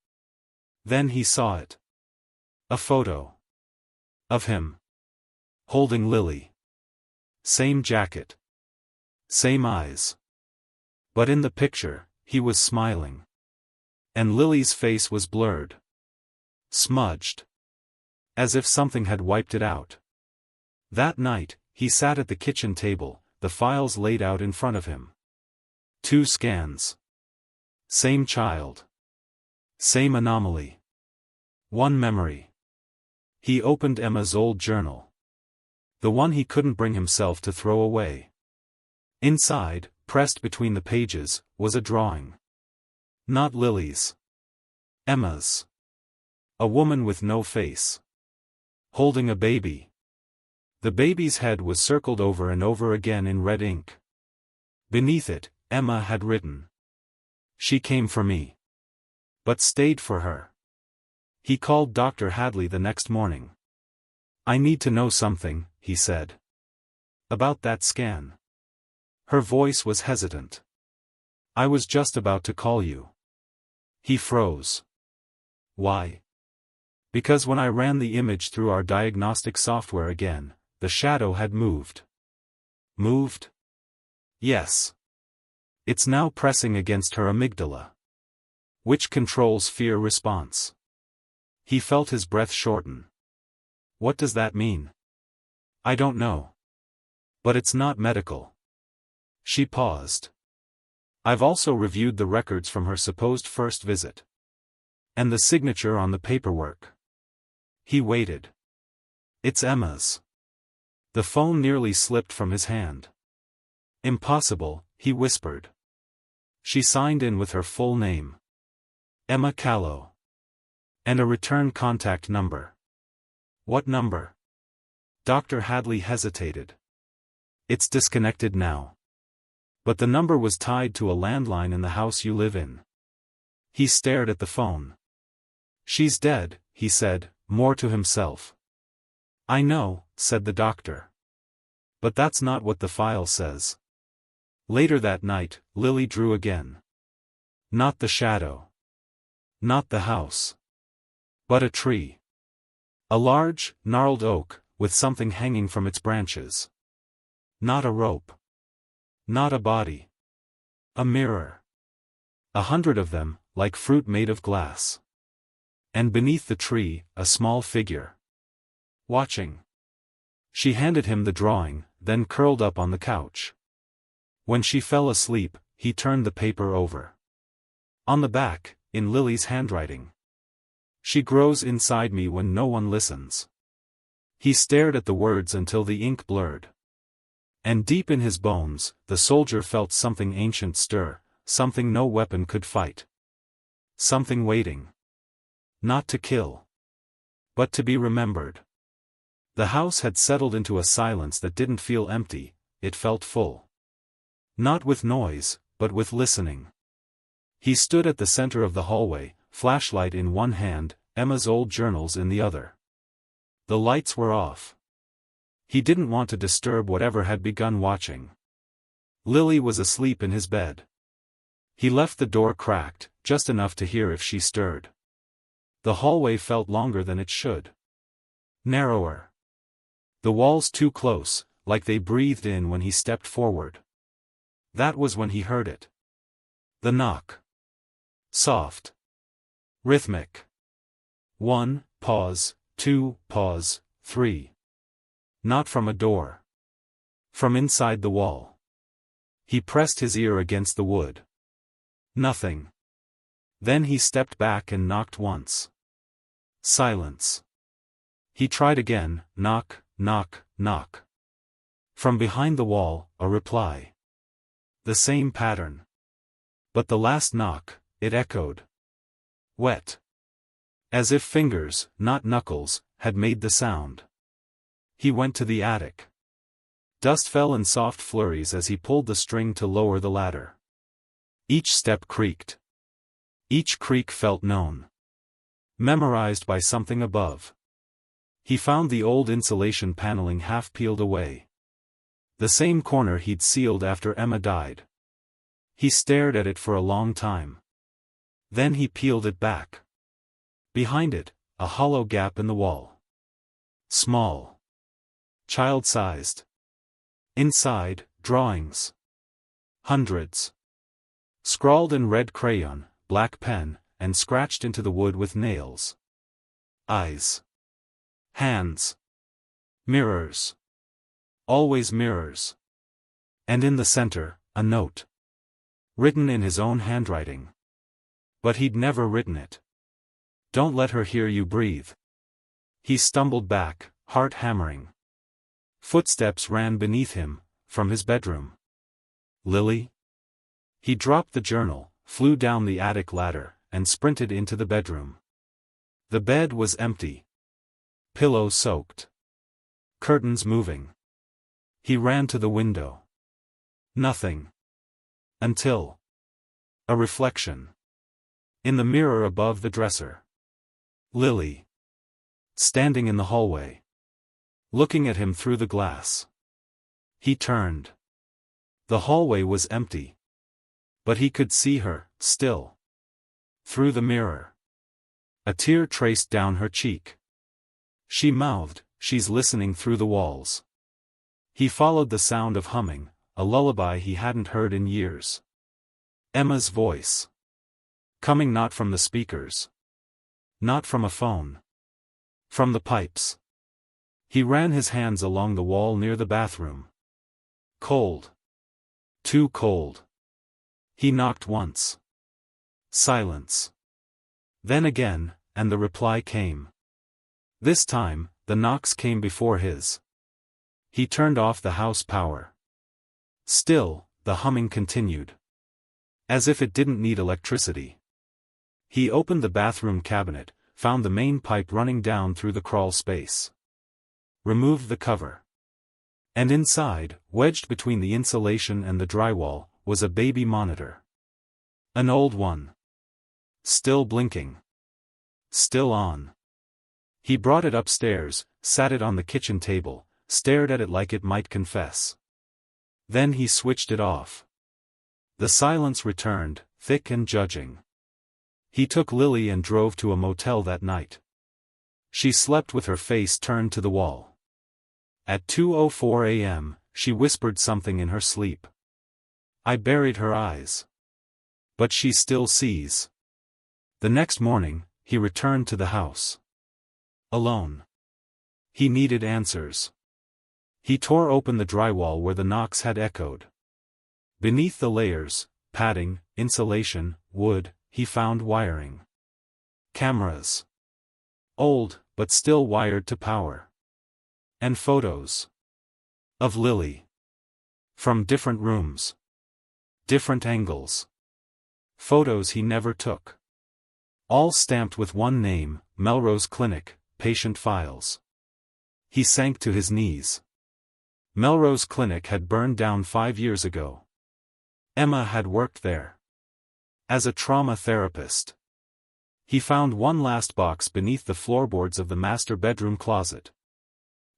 Then he saw it. A photo. Of him. Holding Lily. Same jacket. Same eyes. But in the picture, he was smiling. And Lily's face was blurred. Smudged. As if something had wiped it out. That night, he sat at the kitchen table, the files laid out in front of him. 2 scans. Same child. Same anomaly. One memory. He opened Emma's old journal. The one he couldn't bring himself to throw away. Inside, pressed between the pages, was a drawing. Not Lily's. Emma's. A woman with no face. Holding a baby. The baby's head was circled over and over again in red ink. Beneath it, Emma had written. She came for me. But stayed for her. He called Dr. Hadley the next morning. I need to know something, he said. About that scan. Her voice was hesitant. I was just about to call you. He froze. Why? Because when I ran the image through our diagnostic software again, the shadow had moved. Moved? Yes. It's now pressing against her amygdala. Which controls fear response. He felt his breath shorten. What does that mean? I don't know. But it's not medical. She paused. I've also reviewed the records from her supposed first visit. And the signature on the paperwork. He waited. It's Emma's. The phone nearly slipped from his hand. Impossible, he whispered. She signed in with her full name. Emma Callow. And a return contact number. What number? Dr. Hadley hesitated. It's disconnected now. But the number was tied to a landline in the house you live in. He stared at the phone. She's dead, he said, more to himself. I know, said the doctor. But that's not what the file says. Later that night, Lily drew again. Not the shadow. Not the house. But a tree. A large, gnarled oak, with something hanging from its branches. Not a rope. Not a body. A mirror. 100 of them, like fruit made of glass. And beneath the tree, a small figure. Watching. She handed him the drawing, then curled up on the couch. When she fell asleep, he turned the paper over. On the back, in Lily's handwriting. She grows inside me when no one listens. He stared at the words until the ink blurred. And deep in his bones, the soldier felt something ancient stir, something no weapon could fight. Something waiting. Not to kill. But to be remembered. The house had settled into a silence that didn't feel empty, it felt full. Not with noise, but with listening. He stood at the center of the hallway, flashlight in one hand, Emma's old journals in the other. The lights were off. He didn't want to disturb whatever had begun watching. Lily was asleep in his bed. He left the door cracked, just enough to hear if she stirred. The hallway felt longer than it should. Narrower. The walls too close, like they breathed in when he stepped forward. That was when he heard it. The knock. Soft. Rhythmic. 1, pause, 2, pause, 3. Not from a door. From inside the wall. He pressed his ear against the wood. Nothing. Then he stepped back and knocked once. Silence. He tried again, knock, knock, knock. From behind the wall, a reply. The same pattern. But the last knock, it echoed. Wet. As if fingers, not knuckles, had made the sound. He went to the attic. Dust fell in soft flurries as he pulled the string to lower the ladder. Each step creaked. Each creak felt known. Memorized by something above. He found the old insulation paneling half peeled away. The same corner he'd sealed after Emma died. He stared at it for a long time. Then he peeled it back. Behind it, a hollow gap in the wall. Small. Child-sized. Inside, drawings. Hundreds. Scrawled in red crayon, black pen, and scratched into the wood with nails. Eyes. Hands. Mirrors. Always mirrors. And in the center, a note. Written in his own handwriting. But he'd never written it. Don't let her hear you breathe. He stumbled back, heart hammering. Footsteps ran beneath him, from his bedroom. Lily? He dropped the journal, flew down the attic ladder, and sprinted into the bedroom. The bed was empty. Pillow soaked. Curtains moving. He ran to the window. Nothing. Until. A reflection. In the mirror above the dresser. Lily. Standing in the hallway. Looking at him through the glass. He turned. The hallway was empty. But he could see her, still. Through the mirror. A tear traced down her cheek. She mouthed, "She's listening through the walls." He followed the sound of humming, a lullaby he hadn't heard in years. Emma's voice. Coming not from the speakers. Not from a phone. From the pipes. He ran his hands along the wall near the bathroom. Cold. Too cold. He knocked once. Silence. Then again, and the reply came. This time, the knocks came before his. He turned off the house power. Still, the humming continued. As if it didn't need electricity. He opened the bathroom cabinet, found the main pipe running down through the crawl space. Removed the cover. And inside, wedged between the insulation and the drywall, was a baby monitor. An old one. Still blinking. Still on. He brought it upstairs, sat it on the kitchen table, stared at it like it might confess. Then he switched it off. The silence returned, thick and judging. He took Lily and drove to a motel that night. She slept with her face turned to the wall. At 2:04 a.m., she whispered something in her sleep. I buried her eyes. But she still sees. The next morning, he returned to the house. Alone. He needed answers. He tore open the drywall where the knocks had echoed. Beneath the layers, padding, insulation, wood, he found wiring. Cameras. Old, but still wired to power. And photos. Of Lily. From different rooms. Different angles. Photos he never took. All stamped with one name, Melrose Clinic, patient files. He sank to his knees. Melrose Clinic had burned down 5 years ago. Emma had worked there. As a trauma therapist. He found one last box beneath the floorboards of the master bedroom closet.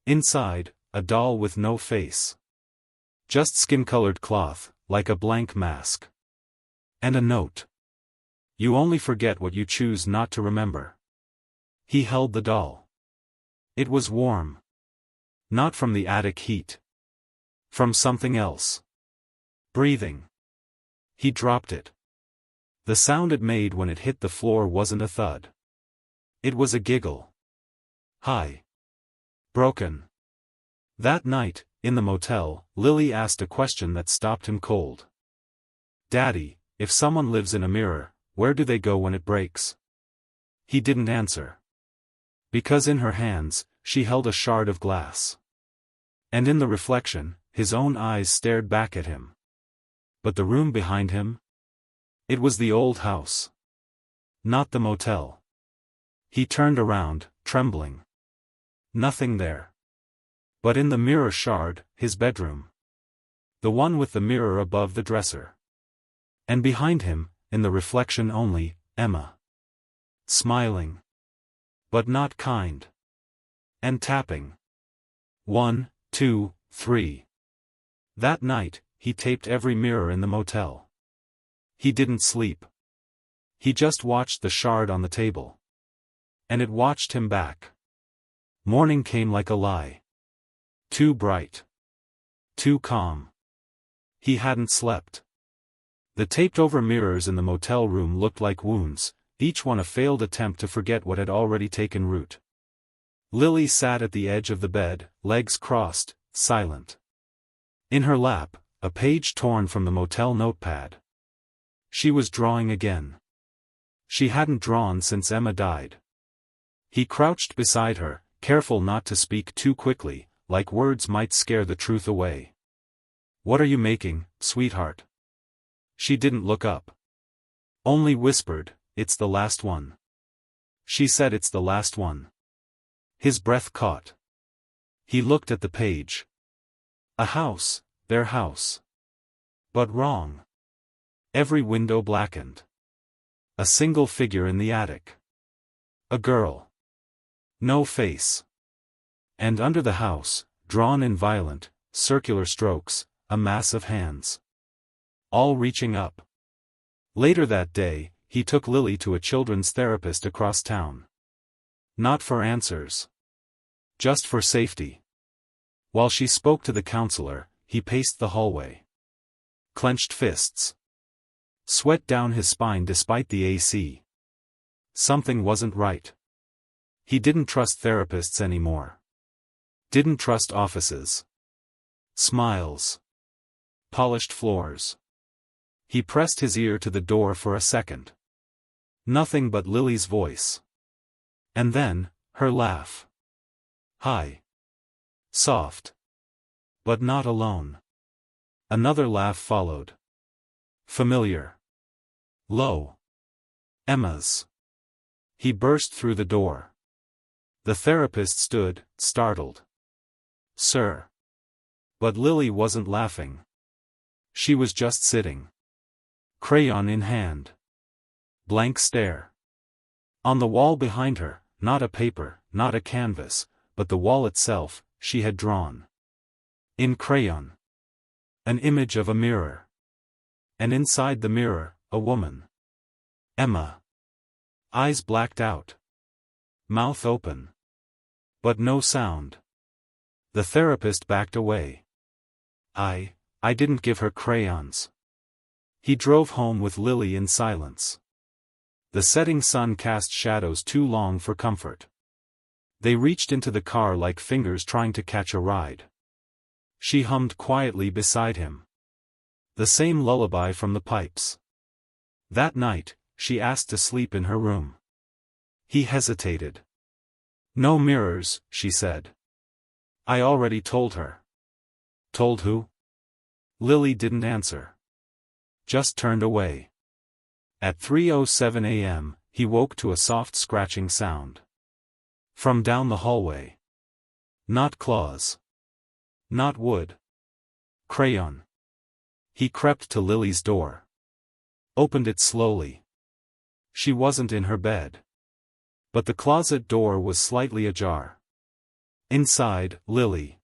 Inside, a doll with no face. Just skin-colored cloth, like a blank mask. And a note. You only forget what you choose not to remember. He held the doll. It was warm. Not from the attic heat. From something else. Breathing. He dropped it. The sound it made when it hit the floor wasn't a thud. It was a giggle. High. Broken. That night, in the motel, Lily asked a question that stopped him cold. "Daddy, if someone lives in a mirror, where do they go when it breaks?" He didn't answer. Because in her hands, she held a shard of glass. And in the reflection, his own eyes stared back at him. But the room behind him? It was the old house. Not the motel. He turned around, trembling. Nothing there. But in the mirror shard, his bedroom. The one with the mirror above the dresser. And behind him, in the reflection only, Emma. Smiling. But not kind. And tapping. 1, 2, 3. That night, he taped every mirror in the motel. He didn't sleep. He just watched the shard on the table. And it watched him back. Morning came like a lie. Too bright. Too calm. He hadn't slept. The taped-over mirrors in the motel room looked like wounds, each one a failed attempt to forget what had already taken root. Lily sat at the edge of the bed, legs crossed, silent. In her lap, a page torn from the motel notepad. She was drawing again. She hadn't drawn since Emma died. He crouched beside her, careful not to speak too quickly, like words might scare the truth away. "What are you making, sweetheart?" She didn't look up. Only whispered, "It's the last one." She said it's the last one. His breath caught. He looked at the page. A house, their house. But wrong. Every window blackened. A single figure in the attic. A girl. No face. And under the house, drawn in violent, circular strokes, a mass of hands. All reaching up. Later that day, he took Lily to a children's therapist across town. Not for answers. Just for safety. While she spoke to the counselor, he paced the hallway. Clenched fists. Sweat down his spine despite the AC. Something wasn't right. He didn't trust therapists anymore. Didn't trust offices. Smiles. Polished floors. He pressed his ear to the door for a second. Nothing but Lily's voice. And then, her laugh. High. Soft. But not alone. Another laugh followed. Familiar. Low. Emma's. He burst through the door. The therapist stood, startled. "Sir." But Lily wasn't laughing. She was just sitting. Crayon in hand. Blank stare. On the wall behind her, not a paper, not a canvas, but the wall itself, she had drawn. In crayon. An image of a mirror. And inside the mirror, a woman. Emma. Eyes blacked out. Mouth open. But no sound. The therapist backed away. I didn't give her crayons." He drove home with Lily in silence. The setting sun cast shadows too long for comfort. They reached into the car like fingers trying to catch a ride. She hummed quietly beside him. The same lullaby from the pipes. That night, she asked to sleep in her room. He hesitated. "No mirrors," she said. "I already told her." "Told who?" Lily didn't answer. Just turned away. At 3:07 a.m., he woke to a soft scratching sound. From down the hallway. Not claws. Not wood. Crayon. He crept to Lily's door. Opened it slowly. She wasn't in her bed. But the closet door was slightly ajar. Inside, Lily.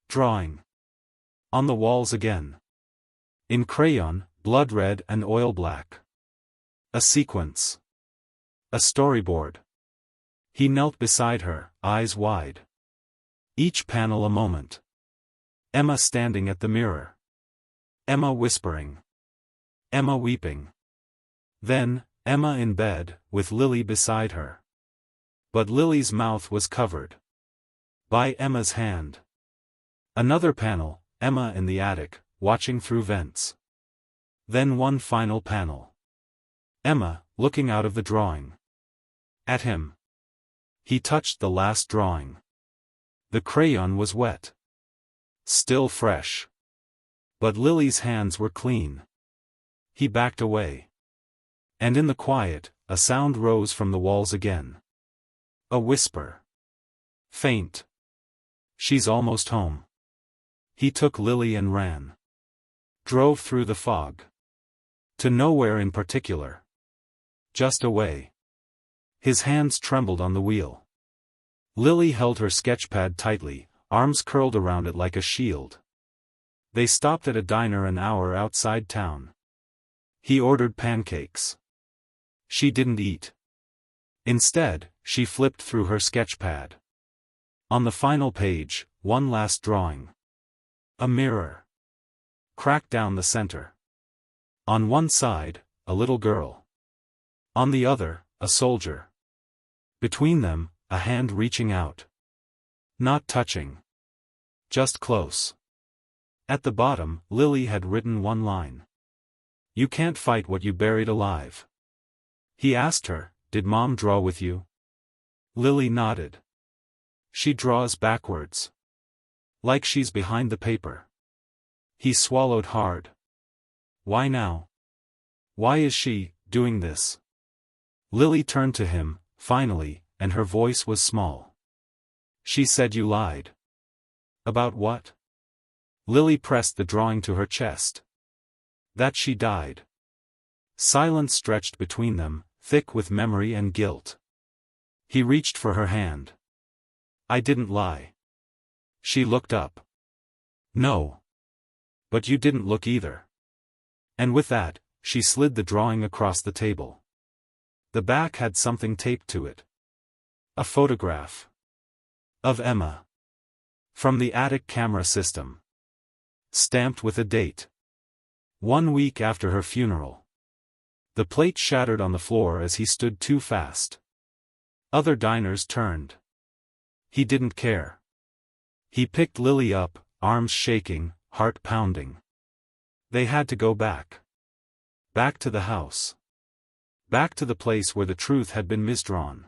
Drawing. On the walls again. In crayon, blood red and oil black. A sequence. A storyboard. He knelt beside her, eyes wide. Each panel a moment. Emma standing at the mirror. Emma whispering. Emma weeping. Then, Emma in bed, with Lily beside her. But Lily's mouth was covered by Emma's hand. Another panel, Emma in the attic, watching through vents. Then one final panel. Emma, looking out of the drawing. At him. He touched the last drawing. The crayon was wet. Still fresh. But Lily's hands were clean. He backed away. And in the quiet, a sound rose from the walls again. A whisper. Faint. She's almost home. He took Lily and ran. Drove through the fog. To nowhere in particular. Just away. His hands trembled on the wheel. Lily held her sketchpad tightly, arms curled around it like a shield. They stopped at a diner an hour outside town. He ordered pancakes. She didn't eat. Instead, she flipped through her sketchpad. On the final page, one last drawing. A mirror. Cracked down the center. On one side, a little girl. On the other, a soldier. Between them, a hand reaching out. Not touching. Just close. At the bottom, Lily had written one line. You can't fight what you buried alive. He asked her, did Mom draw with you? Lily nodded. She draws backwards. Like she's behind the paper. He swallowed hard. Why now? Why is she doing this? Lily turned to him, finally, and her voice was small. She said you lied. About what? Lily pressed the drawing to her chest. That she died. Silence stretched between them, thick with memory and guilt. He reached for her hand. I didn't lie. She looked up. No. But you didn't look either. And with that, she slid the drawing across the table. The back had something taped to it. A photograph. Of Emma. From the attic camera system. Stamped with a date. 1 week after her funeral. The plate shattered on the floor as he stood too fast. Other diners turned. He didn't care. He picked Lily up, arms shaking, heart pounding. They had to go back. Back to the house. Back to the place where the truth had been misdrawn.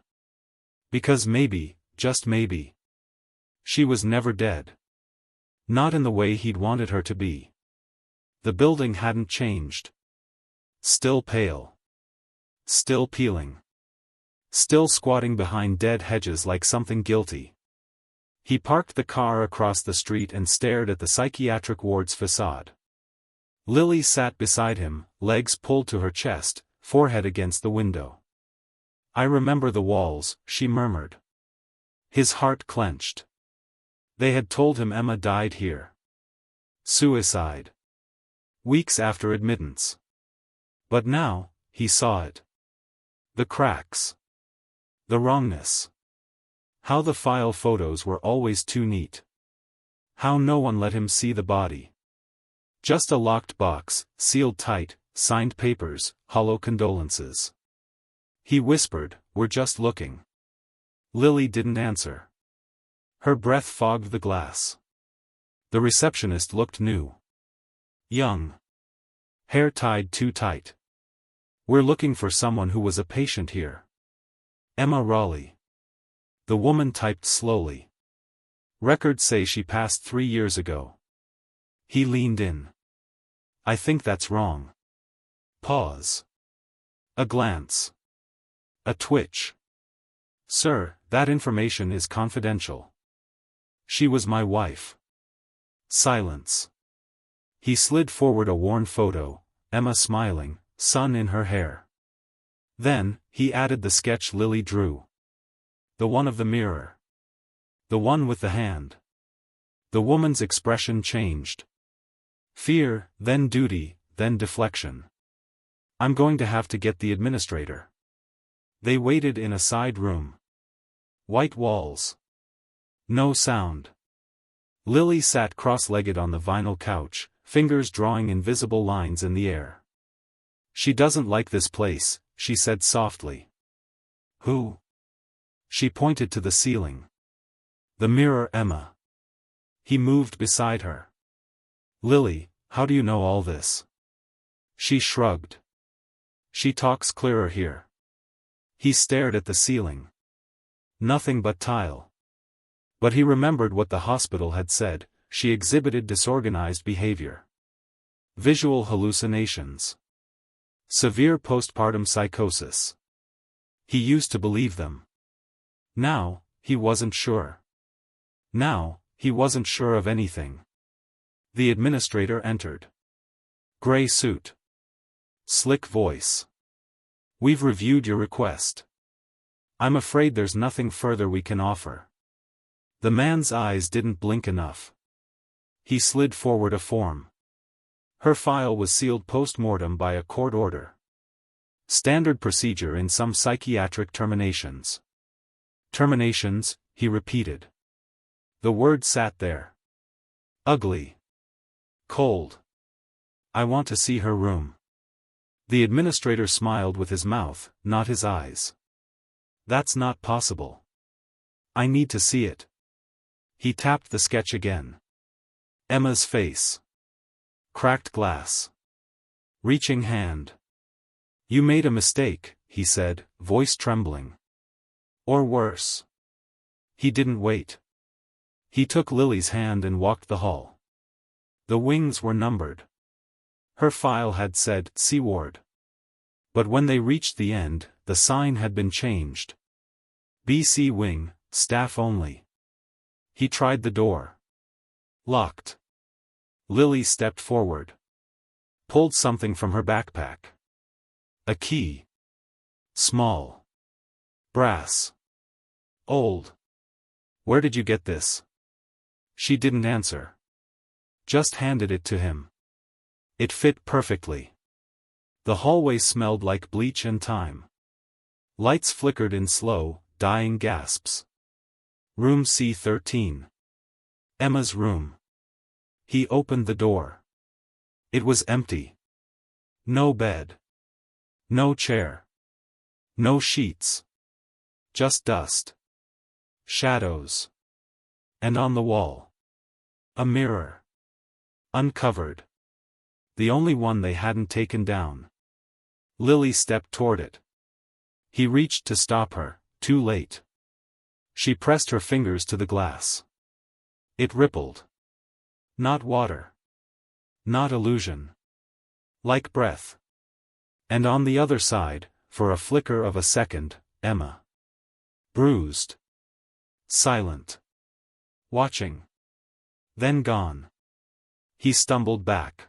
Because maybe, just maybe, she was never dead. Not in the way he'd wanted her to be. The building hadn't changed. Still pale. Still peeling. Still squatting behind dead hedges like something guilty. He parked the car across the street and stared at the psychiatric ward's facade. Lily sat beside him, legs pulled to her chest, forehead against the window. I remember the walls, she murmured. His heart clenched. They had told him Emma died here. Suicide. Weeks after admittance. But now, he saw it. The cracks. The wrongness. How the file photos were always too neat. How no one let him see the body. Just a locked box, sealed tight, signed papers, hollow condolences. He whispered, "We're just looking." Lily didn't answer. Her breath fogged the glass. The receptionist looked new. Young. Hair tied too tight. "We're looking for someone who was a patient here." Emma Raleigh. The woman typed slowly. "Records say she passed 3 years ago." He leaned in. "I think that's wrong." Pause. A glance. A twitch. "Sir, that information is confidential." "She was my wife." Silence. He slid forward a worn photo, Emma smiling, sun in her hair. Then, he added the sketch Lily drew. The one of the mirror. The one with the hand. The woman's expression changed. Fear, then duty, then deflection. "I'm going to have to get the administrator." They waited in a side room. White walls. No sound. Lily sat cross-legged on the vinyl couch, fingers drawing invisible lines in the air. She doesn't like this place, she said softly. Who? She pointed to the ceiling. The mirror, Emma. He moved beside her. Lily, how do you know all this? She shrugged. She talks clearer here. He stared at the ceiling. Nothing but tile. But he remembered what the hospital had said: she exhibited disorganized behavior. Visual hallucinations. Severe postpartum psychosis. He used to believe them. Now, he wasn't sure. Now, he wasn't sure of anything. The administrator entered. Gray suit. Slick voice. We've reviewed your request. I'm afraid there's nothing further we can offer. The man's eyes didn't blink enough. He slid forward a form. Her file was sealed post-mortem by a court order. Standard procedure in some psychiatric terminations. Terminations, he repeated. The word sat there. Ugly. Cold. I want to see her room. The administrator smiled with his mouth, not his eyes. That's not possible. I need to see it. He tapped the sketch again. Emma's face. Cracked glass. Reaching hand. You made a mistake, he said, voice trembling. Or worse. He didn't wait. He took Lily's hand and walked the hall. The wings were numbered. Her file had said, C ward. But when they reached the end, the sign had been changed. BC wing, staff only. He tried the door. Locked. Lily stepped forward. Pulled something from her backpack. A key. Small. Brass. Old. Where did you get this? She didn't answer. Just handed it to him. It fit perfectly. The hallway smelled like bleach and thyme. Lights flickered in slow, dying gasps. Room C13. Emma's room. He opened the door. It was empty. No bed. No chair. No sheets. Just dust. Shadows. And on the wall. A mirror. Uncovered. The only one they hadn't taken down. Lily stepped toward it. He reached to stop her, too late. She pressed her fingers to the glass. It rippled. Not water. Not illusion. Like breath. And on the other side, for a flicker of a second, Emma. Bruised. Silent. Watching. Then gone. He stumbled back.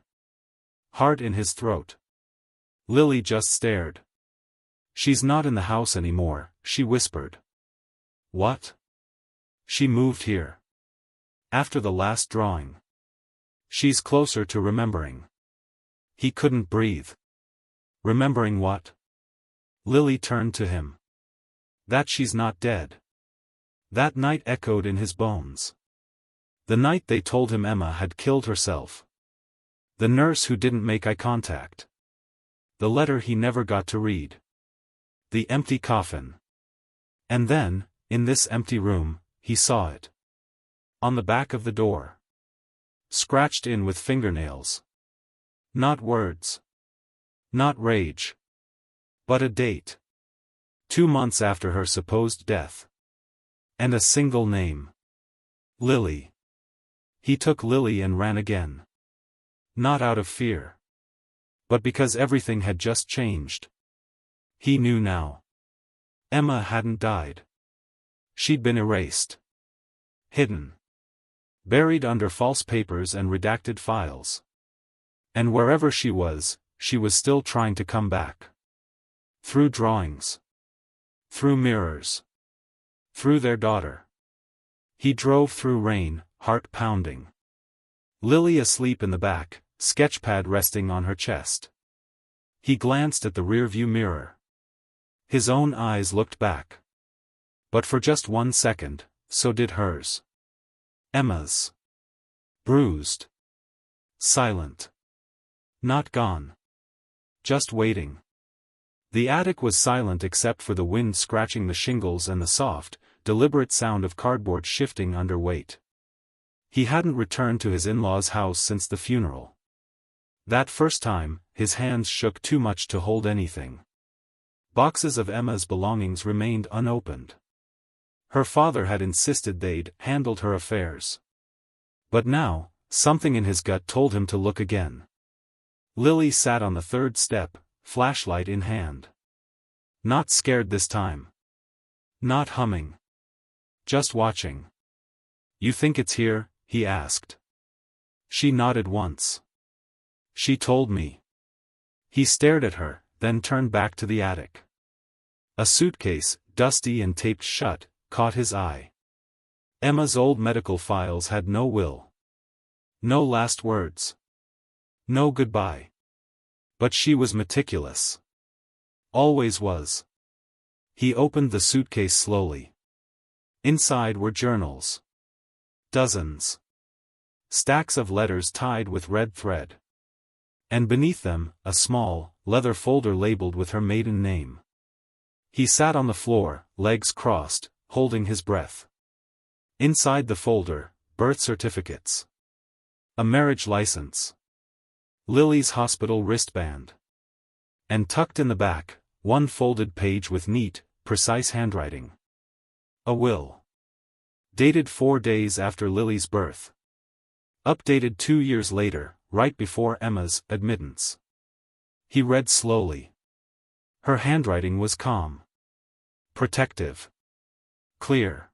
Heart in his throat. Lily just stared. She's not in the house anymore, she whispered. What? She moved here. After the last drawing. She's closer to remembering. He couldn't breathe. Remembering what? Lily turned to him. That she's not dead. That night echoed in his bones. The night they told him Emma had killed herself. The nurse who didn't make eye contact. The letter he never got to read. The empty coffin. And then, in this empty room, he saw it. On the back of the door. Scratched in with fingernails. Not words. Not rage. But a date. 2 months after her supposed death. And a single name. Lily. He took Lily and ran again. Not out of fear. But because everything had just changed. He knew now. Emma hadn't died. She'd been erased. Hidden. Buried under false papers and redacted files. And wherever she was still trying to come back. Through drawings. Through mirrors. Through their daughter. He drove through rain, heart pounding. Lily asleep in the back, sketchpad resting on her chest. He glanced at the rearview mirror. His own eyes looked back. But for just 1 second, so did hers. Emma's. Bruised. Silent. Not gone. Just waiting. The attic was silent except for the wind scratching the shingles and the soft, deliberate sound of cardboard shifting under weight. He hadn't returned to his in-laws' house since the funeral. That first time, his hands shook too much to hold anything. Boxes of Emma's belongings remained unopened. Her father had insisted they'd handled her affairs. But now, something in his gut told him to look again. Lily sat on the third step, flashlight in hand. Not scared this time. Not humming. Just watching. "You think it's here?" he asked. She nodded once. "She told me." He stared at her, then turned back to the attic. A suitcase, dusty and taped shut, caught his eye. Emma's old medical files had no will. No last words. No goodbye. But she was meticulous. Always was. He opened the suitcase slowly. Inside were journals. Dozens. Stacks of letters tied with red thread. And beneath them, a small, leather folder labeled with her maiden name. He sat on the floor, legs crossed, holding his breath. Inside the folder, birth certificates. A marriage license. Lily's hospital wristband. And tucked in the back, one folded page with neat, precise handwriting. A will. Dated 4 days after Lily's birth. Updated 2 years later, right before Emma's admittance. He read slowly. Her handwriting was calm. Protective. Clear.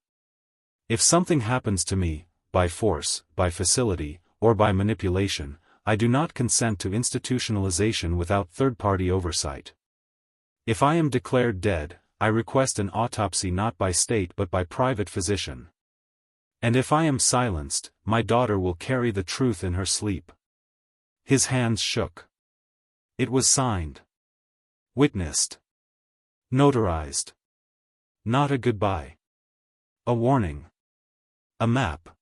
"If something happens to me, by force, by facility, or by manipulation, I do not consent to institutionalization without third-party oversight. If I am declared dead, I request an autopsy not by state but by private physician. And if I am silenced, my daughter will carry the truth in her sleep." His hands shook. It was signed. Witnessed. Notarized. Not a goodbye. A warning. A map.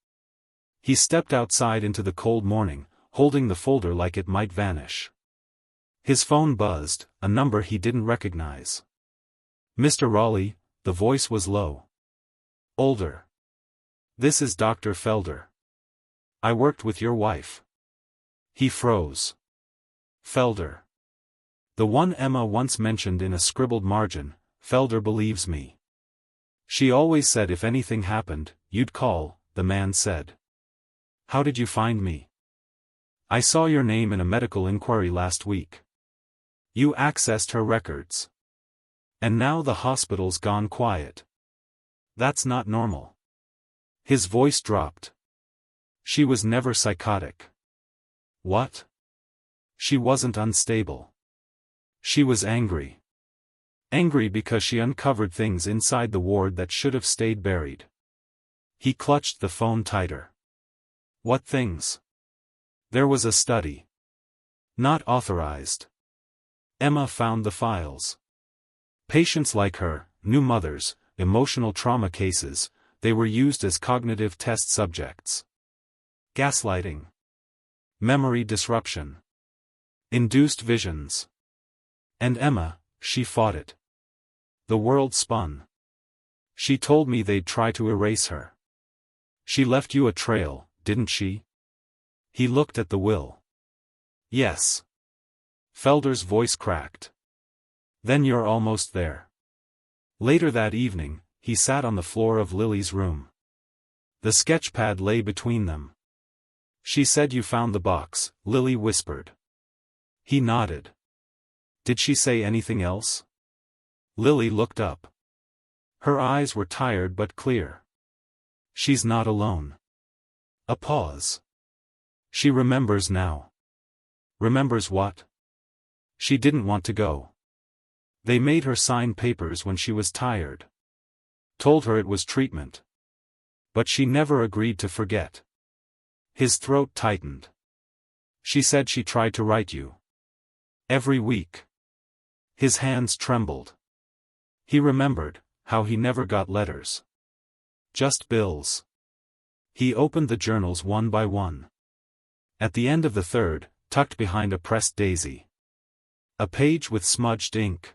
He stepped outside into the cold morning, holding the folder like it might vanish. His phone buzzed, a number he didn't recognize. "Mr. Raleigh," the voice was low. Older. "This is Dr. Felder. I worked with your wife." He froze. Felder. "The one Emma once mentioned in a scribbled margin, Felder believes me. She always said if anything happened, you'd call," the man said. "How did you find me?" "I saw your name in a medical inquiry last week. You accessed her records. And now the hospital's gone quiet. That's not normal." His voice dropped. "She was never psychotic." "What?" "She wasn't unstable. She was angry. Angry because she uncovered things inside the ward that should have stayed buried." He clutched the phone tighter. "What things?" "There was a study. Not authorized. Emma found the files. Patients like her, new mothers, emotional trauma cases, they were used as cognitive test subjects. Gaslighting. Memory disruption. Induced visions. And Emma, she fought it. The world spun. She told me they'd try to erase her. She left you a trail, didn't she?" He looked at the will. "Yes." Felder's voice cracked. "Then you're almost there." Later that evening, he sat on the floor of Lily's room. The sketchpad lay between them. "She said you found the box," Lily whispered. He nodded. "Did she say anything else?" Lily looked up. Her eyes were tired but clear. "She's not alone." A pause. "She remembers now." "Remembers what?" "She didn't want to go. They made her sign papers when she was tired. Told her it was treatment. But she never agreed to forget." His throat tightened. "She said she tried to write you. Every week." His hands trembled. He remembered how he never got letters. Just bills. He opened the journals one by one. At the end of the third, tucked behind a pressed daisy. A page with smudged ink.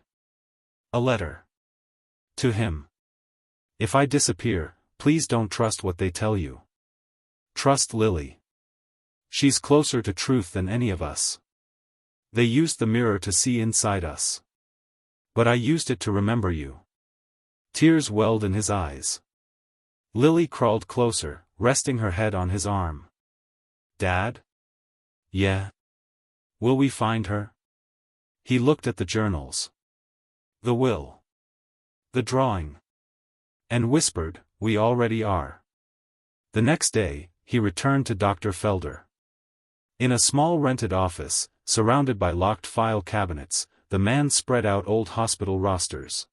A letter. To him. If I disappear, please don't trust what they tell you. Trust Lily. She's closer to truth than any of us. They used the mirror to see inside us. But I used it to remember you. Tears welled in his eyes. Lily crawled closer, resting her head on his arm. Dad? Yeah. Will we find her? He looked at the journals. The will. The drawing. And whispered, we already are. The next day, he returned to Dr. Felder. In a small rented office, surrounded by locked file cabinets, the man spread out old hospital rosters.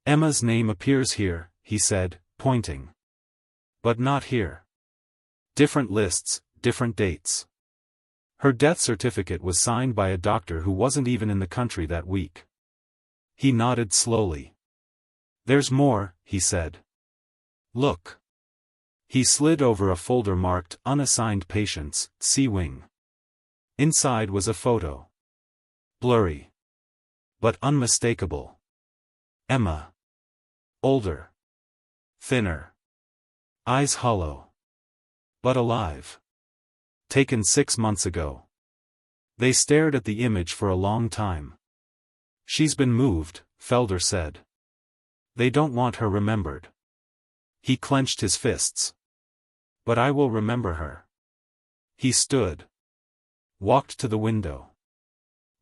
Emma's name appears here, he said, pointing. But not here. Different lists, different dates. Her death certificate was signed by a doctor who wasn't even in the country that week. He nodded slowly. There's more, he said. Look. He slid over a folder marked Unassigned Patients, C-Wing. Inside was a photo. Blurry. But unmistakable. Emma. Older. Thinner. Eyes hollow. But alive. Taken 6 months ago. They stared at the image for a long time. She's been moved, Felder said. They don't want her remembered. He clenched his fists. But I will remember her. He stood. Walked to the window.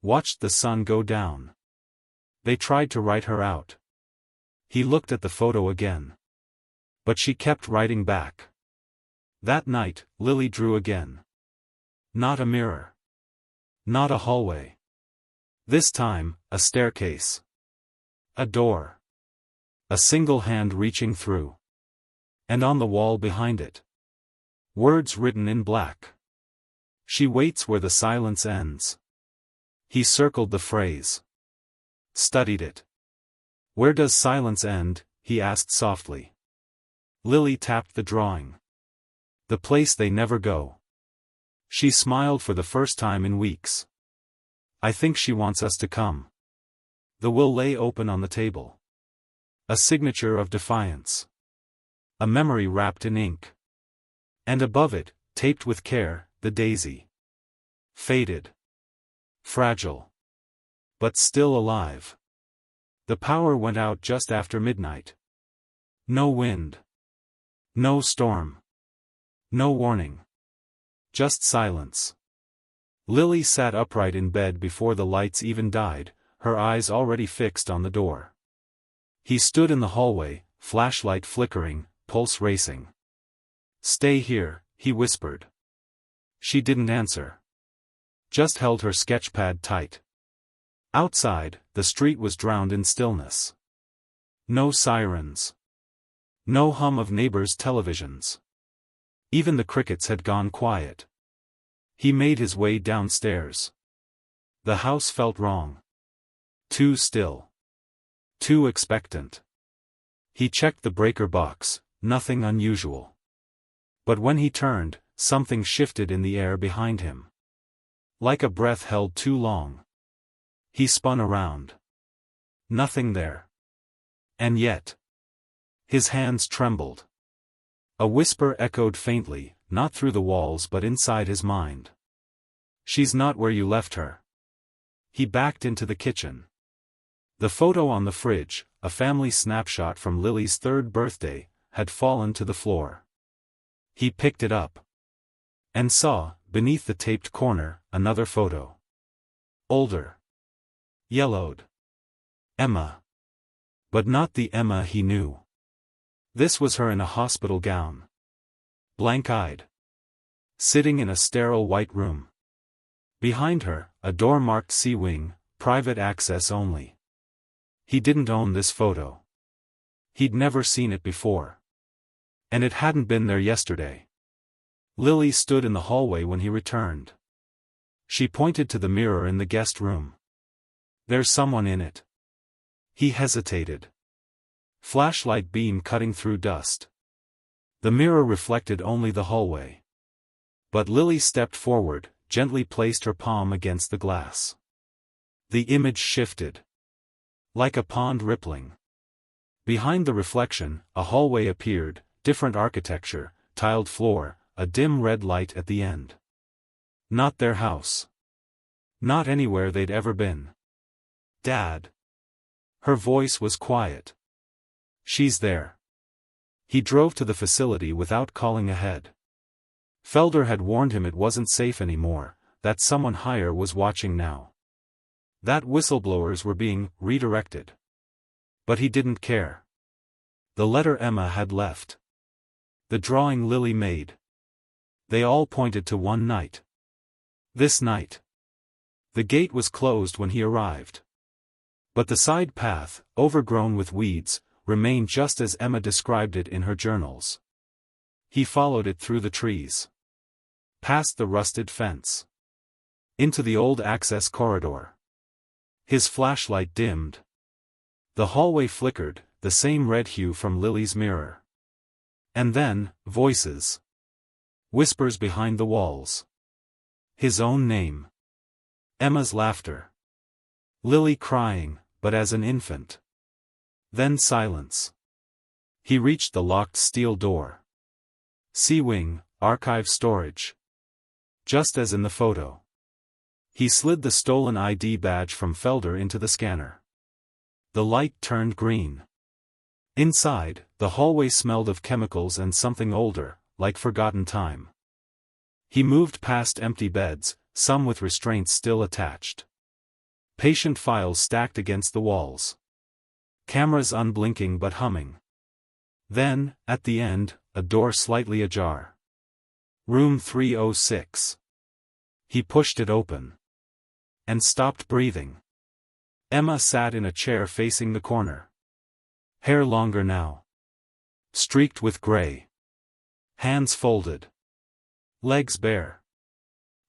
Watched the sun go down. They tried to write her out. He looked at the photo again. But she kept writing back. That night, Lily drew again. Not a mirror. Not a hallway. This time, a staircase. A door. A single hand reaching through. And on the wall behind it. Words written in black. She waits where the silence ends. He circled the phrase. Studied it. Where does silence end? He asked softly. Lily tapped the drawing. The place they never go. She smiled for the first time in weeks. I think she wants us to come. The will lay open on the table. A signature of defiance. A memory wrapped in ink. And above it, taped with care, the daisy. Faded. Fragile. But still alive. The power went out just after midnight. No wind. No storm. No warning. Just silence. Lily sat upright in bed before the lights even died, her eyes already fixed on the door. He stood in the hallway, flashlight flickering, pulse racing. Stay here, he whispered. She didn't answer. Just held her sketchpad tight. Outside, the street was drowned in stillness. No sirens. No hum of neighbors' televisions. Even the crickets had gone quiet. He made his way downstairs. The house felt wrong. Too still. Too expectant. He checked the breaker box, nothing unusual. But when he turned, something shifted in the air behind him. Like a breath held too long. He spun around. Nothing there. And yet. His hands trembled. A whisper echoed faintly, not through the walls but inside his mind. She's not where you left her. He backed into the kitchen. The photo on the fridge, a family snapshot from Lily's 3rd birthday, had fallen to the floor. He picked it up. And saw, beneath the taped corner, another photo. Older. Yellowed. Emma. But not the Emma he knew. This was her in a hospital gown. Blank-eyed. Sitting in a sterile white room. Behind her, a door marked C-Wing, private access only. He didn't own this photo. He'd never seen it before. And it hadn't been there yesterday. Lily stood in the hallway when he returned. She pointed to the mirror in the guest room. There's someone in it. He hesitated. Flashlight beam cutting through dust. The mirror reflected only the hallway. But Lily stepped forward, gently placed her palm against the glass. The image shifted. Like a pond rippling. Behind the reflection, a hallway appeared, different architecture, tiled floor, a dim red light at the end. Not their house. Not anywhere they'd ever been. Dad. Her voice was quiet. She's there. He drove to the facility without calling ahead. Felder had warned him it wasn't safe anymore, that someone higher was watching now. That whistleblowers were being redirected. But he didn't care. The letter Emma had left. The drawing Lily made. They all pointed to one night. This night. The gate was closed when he arrived. But the side path, overgrown with weeds, remained just as Emma described it in her journals. He followed it through the trees. Past the rusted fence. Into the old access corridor. His flashlight dimmed. The hallway flickered, the same red hue from Lily's mirror. And then, voices. Whispers behind the walls. His own name. Emma's laughter. Lily crying, but as an infant. Then silence. He reached the locked steel door. C-wing, archive storage. Just as in the photo. He slid the stolen ID badge from Felder into the scanner. The light turned green. Inside, the hallway smelled of chemicals and something older, like forgotten time. He moved past empty beds, some with restraints still attached. Patient files stacked against the walls. Cameras unblinking but humming. Then, at the end, a door slightly ajar. Room 306. He pushed it open. And stopped breathing. Emma sat in a chair facing the corner. Hair longer now. Streaked with gray. Hands folded. Legs bare.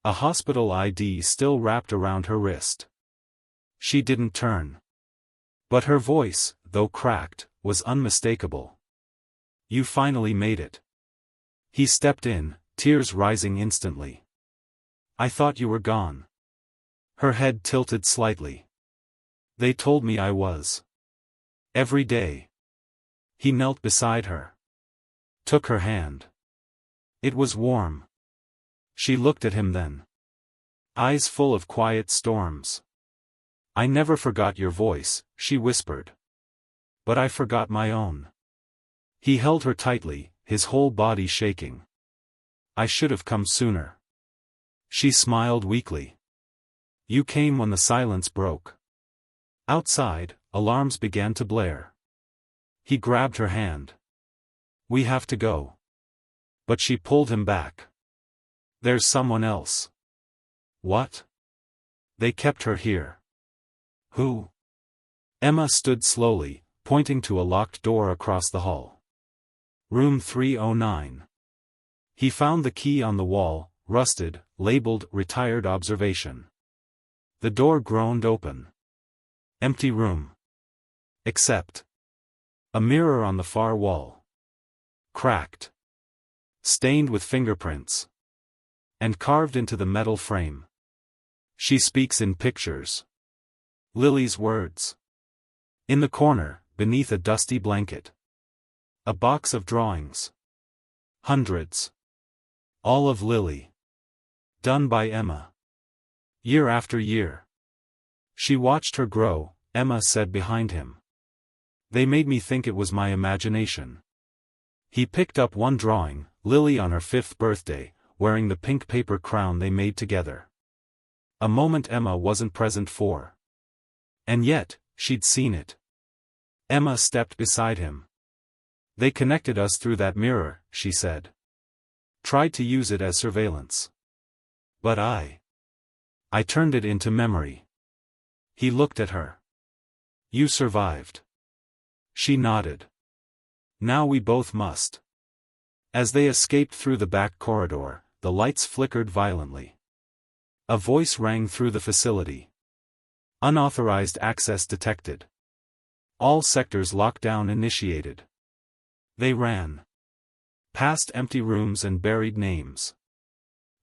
A hospital ID still wrapped around her wrist. She didn't turn. But her voice, though cracked, was unmistakable. You finally made it. He stepped in, tears rising instantly. I thought you were gone. Her head tilted slightly. They told me I was. Every day. He knelt beside her. Took her hand. It was warm. She looked at him then. Eyes full of quiet storms. I never forgot your voice, she whispered. But I forgot my own. He held her tightly, his whole body shaking. I should have come sooner. She smiled weakly. You came when the silence broke. Outside, alarms began to blare. He grabbed her hand. We have to go. But she pulled him back. There's someone else. What? They kept her here. Who? Emma stood slowly, pointing to a locked door across the hall. Room 309. He found the key on the wall, rusted, labeled Retired Observation. The door groaned open. Empty room. Except a mirror on the far wall. Cracked. Stained with fingerprints. And carved into the metal frame. She speaks in pictures. Lily's words. In the corner, beneath a dusty blanket. A box of drawings. Hundreds. All of Lily. Done by Emma. Year after year. She watched her grow, Emma said behind him. They made me think it was my imagination. He picked up one drawing, Lily on her 5th birthday, wearing the pink paper crown they made together. A moment Emma wasn't present for. And yet, she'd seen it. Emma stepped beside him. They connected us through that mirror, she said. Tried to use it as surveillance. But I turned it into memory. He looked at her. You survived. She nodded. Now we both must. As they escaped through the back corridor, the lights flickered violently. A voice rang through the facility. Unauthorized access detected. All sectors lockdown initiated. They ran. Past empty rooms and buried names.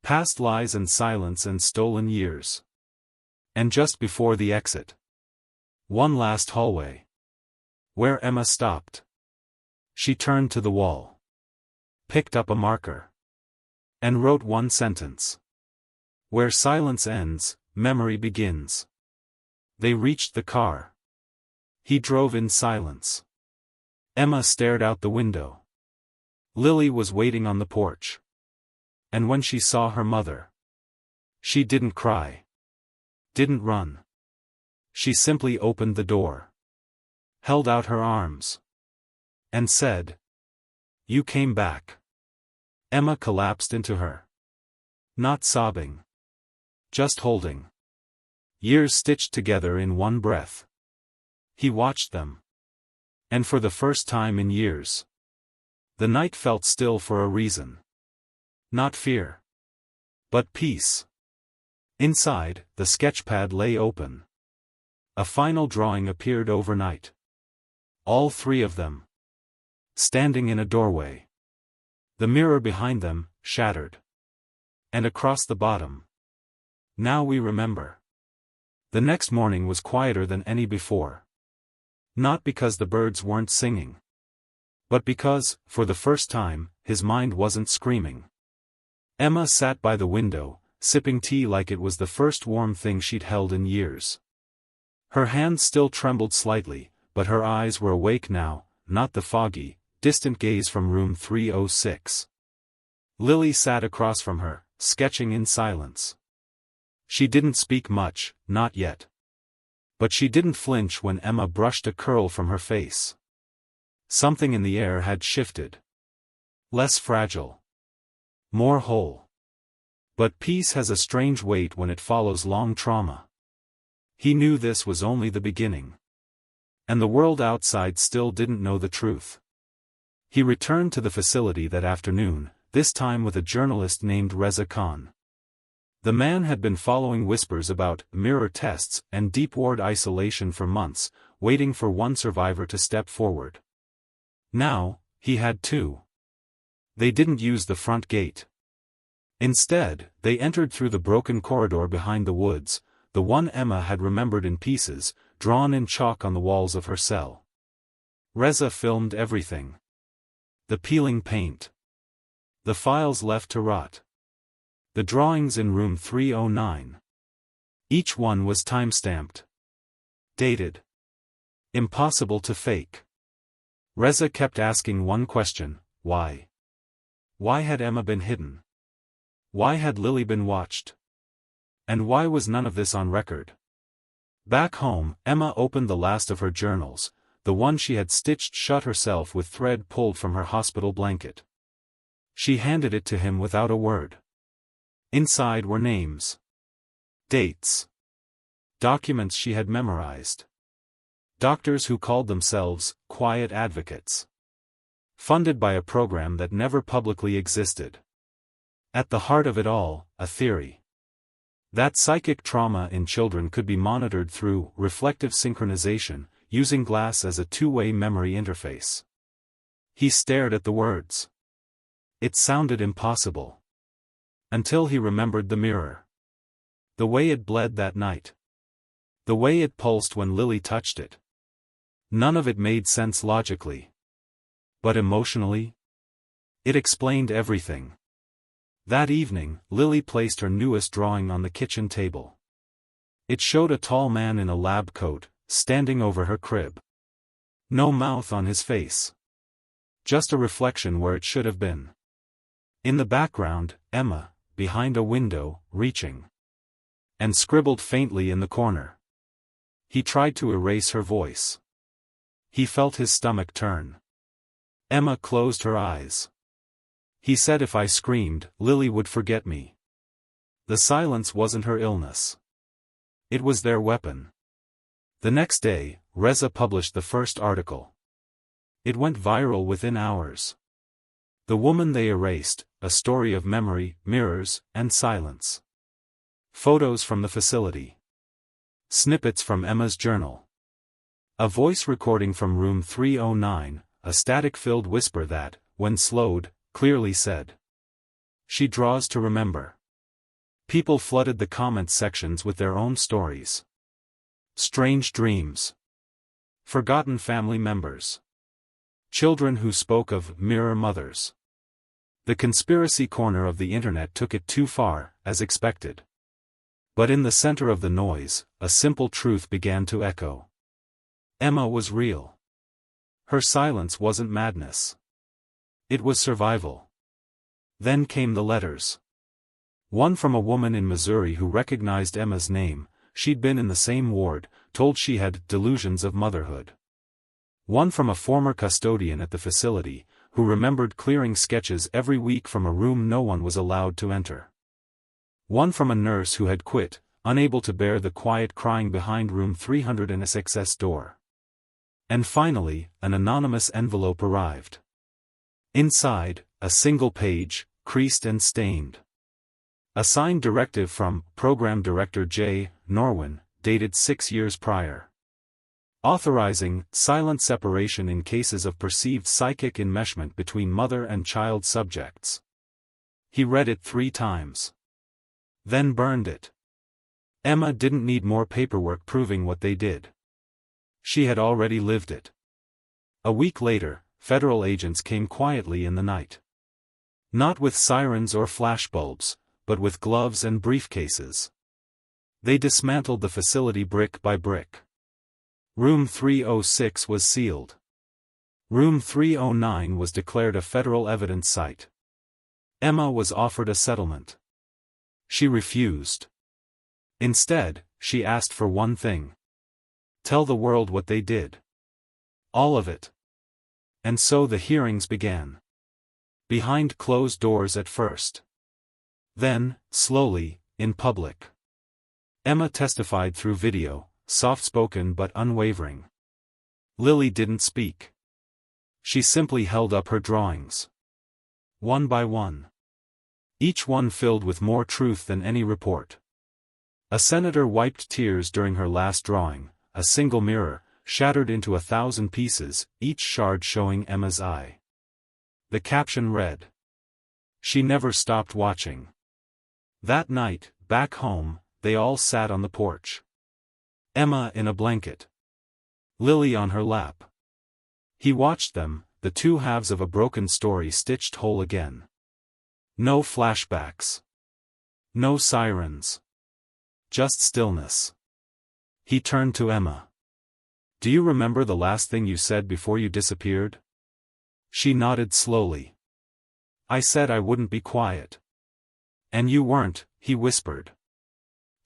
Past lies and silence and stolen years. And just before the exit. One last hallway. Where Emma stopped. She turned to the wall. Picked up a marker. And wrote one sentence. Where silence ends, memory begins. They reached the car. He drove in silence. Emma stared out the window. Lily was waiting on the porch. And when she saw her mother, she didn't cry. Didn't run. She simply opened the door. Held out her arms. And said, "You came back." Emma collapsed into her. Not sobbing. Just holding. Years stitched together in one breath. He watched them. And for the first time in years, the night felt still for a reason. Not fear. But peace. Inside, the sketchpad lay open. A final drawing appeared overnight. All three of them. Standing in a doorway. The mirror behind them, shattered. And across the bottom. Now we remember. The next morning was quieter than any before. Not because the birds weren't singing. But because, for the first time, his mind wasn't screaming. Emma sat by the window, sipping tea like it was the first warm thing she'd held in years. Her hands still trembled slightly, but her eyes were awake now, not the foggy, distant gaze from room 306. Lily sat across from her, sketching in silence. She didn't speak much, not yet. But she didn't flinch when Emma brushed a curl from her face. Something in the air had shifted. Less fragile. More whole. But peace has a strange weight when it follows long trauma. He knew this was only the beginning. And the world outside still didn't know the truth. He returned to the facility that afternoon, this time with a journalist named Reza Khan. The man had been following whispers about mirror tests and deep ward isolation for months, waiting for one survivor to step forward. Now, he had two. They didn't use the front gate. Instead, they entered through the broken corridor behind the woods, the one Emma had remembered in pieces, drawn in chalk on the walls of her cell. Reza filmed everything. The peeling paint. The files left to rot. The drawings in room 309. Each one was time-stamped. Dated. Impossible to fake. Reza kept asking one question, why? Why had Emma been hidden? Why had Lily been watched? And why was none of this on record? Back home, Emma opened the last of her journals, the one she had stitched shut herself with thread pulled from her hospital blanket. She handed it to him without a word. Inside were names. Dates. Documents she had memorized. Doctors who called themselves quiet advocates. Funded by a program that never publicly existed. At the heart of it all, a theory. That psychic trauma in children could be monitored through reflective synchronization, using glass as a two-way memory interface. He stared at the words. It sounded impossible. Until he remembered the mirror. The way it bled that night. The way it pulsed when Lily touched it. None of it made sense logically. But emotionally? It explained everything. That evening, Lily placed her newest drawing on the kitchen table. It showed a tall man in a lab coat, standing over her crib. No mouth on his face. Just a reflection where it should have been. In the background, Emma, behind a window, reaching. And scribbled faintly in the corner. He tried to erase her voice. He felt his stomach turn. Emma closed her eyes. He said if I screamed, Lily would forget me. The silence wasn't her illness. It was their weapon. The next day, Reza published the first article. It went viral within hours. The woman they erased, a story of memory, mirrors, and silence. Photos from the facility. Snippets from Emma's journal. A voice recording from room 309, a static-filled whisper that, when slowed, clearly said. She draws to remember. People flooded the comment sections with their own stories. Strange dreams. Forgotten family members. Children who spoke of mirror mothers. The conspiracy corner of the internet took it too far, as expected. But in the center of the noise, a simple truth began to echo. Emma was real. Her silence wasn't madness. It was survival. Then came the letters. One from a woman in Missouri who recognized Emma's name. She'd been in the same ward, told she had delusions of motherhood. One from a former custodian at the facility, who remembered clearing sketches every week from a room no one was allowed to enter. One from a nurse who had quit, unable to bear the quiet crying behind room 306's door. And finally, an anonymous envelope arrived. Inside, a single page, creased and stained. A signed directive from Program Director J. Norwin, dated 6 years prior. Authorizing silent separation in cases of perceived psychic enmeshment between mother and child subjects. He read it 3 times. Then burned it. Emma didn't need more paperwork proving what they did. She had already lived it. A week later, federal agents came quietly in the night. Not with sirens or flashbulbs, but with gloves and briefcases. They dismantled the facility brick by brick. Room 306 was sealed. Room 309 was declared a federal evidence site. Emma was offered a settlement. She refused. Instead, she asked for one thing. Tell the world what they did. All of it. And so the hearings began. Behind closed doors at first. Then, slowly, in public. Emma testified through video, soft-spoken but unwavering. Lily didn't speak. She simply held up her drawings. One by one. Each one filled with more truth than any report. A senator wiped tears during her last drawing, a single mirror, shattered into 1,000 pieces, each shard showing Emma's eye. The caption read. She never stopped watching. That night, back home, they all sat on the porch. Emma in a blanket. Lily on her lap. He watched them, the two halves of a broken story stitched whole again. No flashbacks. No sirens. Just stillness. He turned to Emma. Do you remember the last thing you said before you disappeared? She nodded slowly. I said I wouldn't be quiet. And you weren't, he whispered.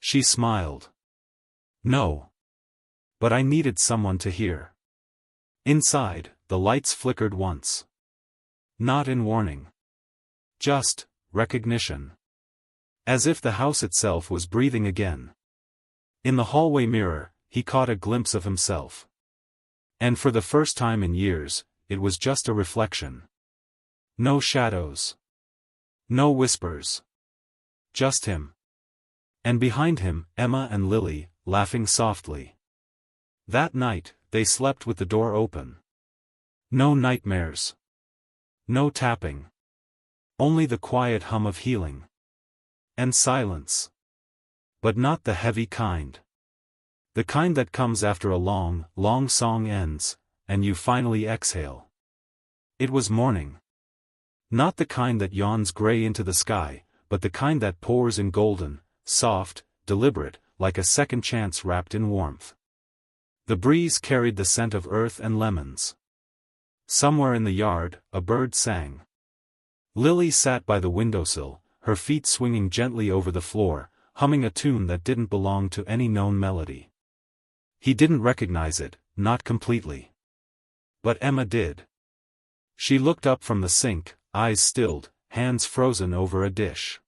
She smiled. No. But I needed someone to hear. Inside, the lights flickered once. Not in warning. Just recognition. As if the house itself was breathing again. In the hallway mirror, he caught a glimpse of himself. And for the first time in years, it was just a reflection. No shadows. No whispers. Just him. And behind him, Emma and Lily, laughing softly. That night, they slept with the door open. No nightmares. No tapping. Only the quiet hum of healing. And silence. But not the heavy kind. The kind that comes after a long, long song ends, and you finally exhale. It was morning. Not the kind that yawns gray into the sky, but the kind that pours in golden, soft, deliberate, like a second chance wrapped in warmth. The breeze carried the scent of earth and lemons. Somewhere in the yard, a bird sang. Lily sat by the windowsill, her feet swinging gently over the floor, humming a tune that didn't belong to any known melody. He didn't recognize it, not completely. But Emma did. She looked up from the sink, eyes stilled, hands frozen over a dish.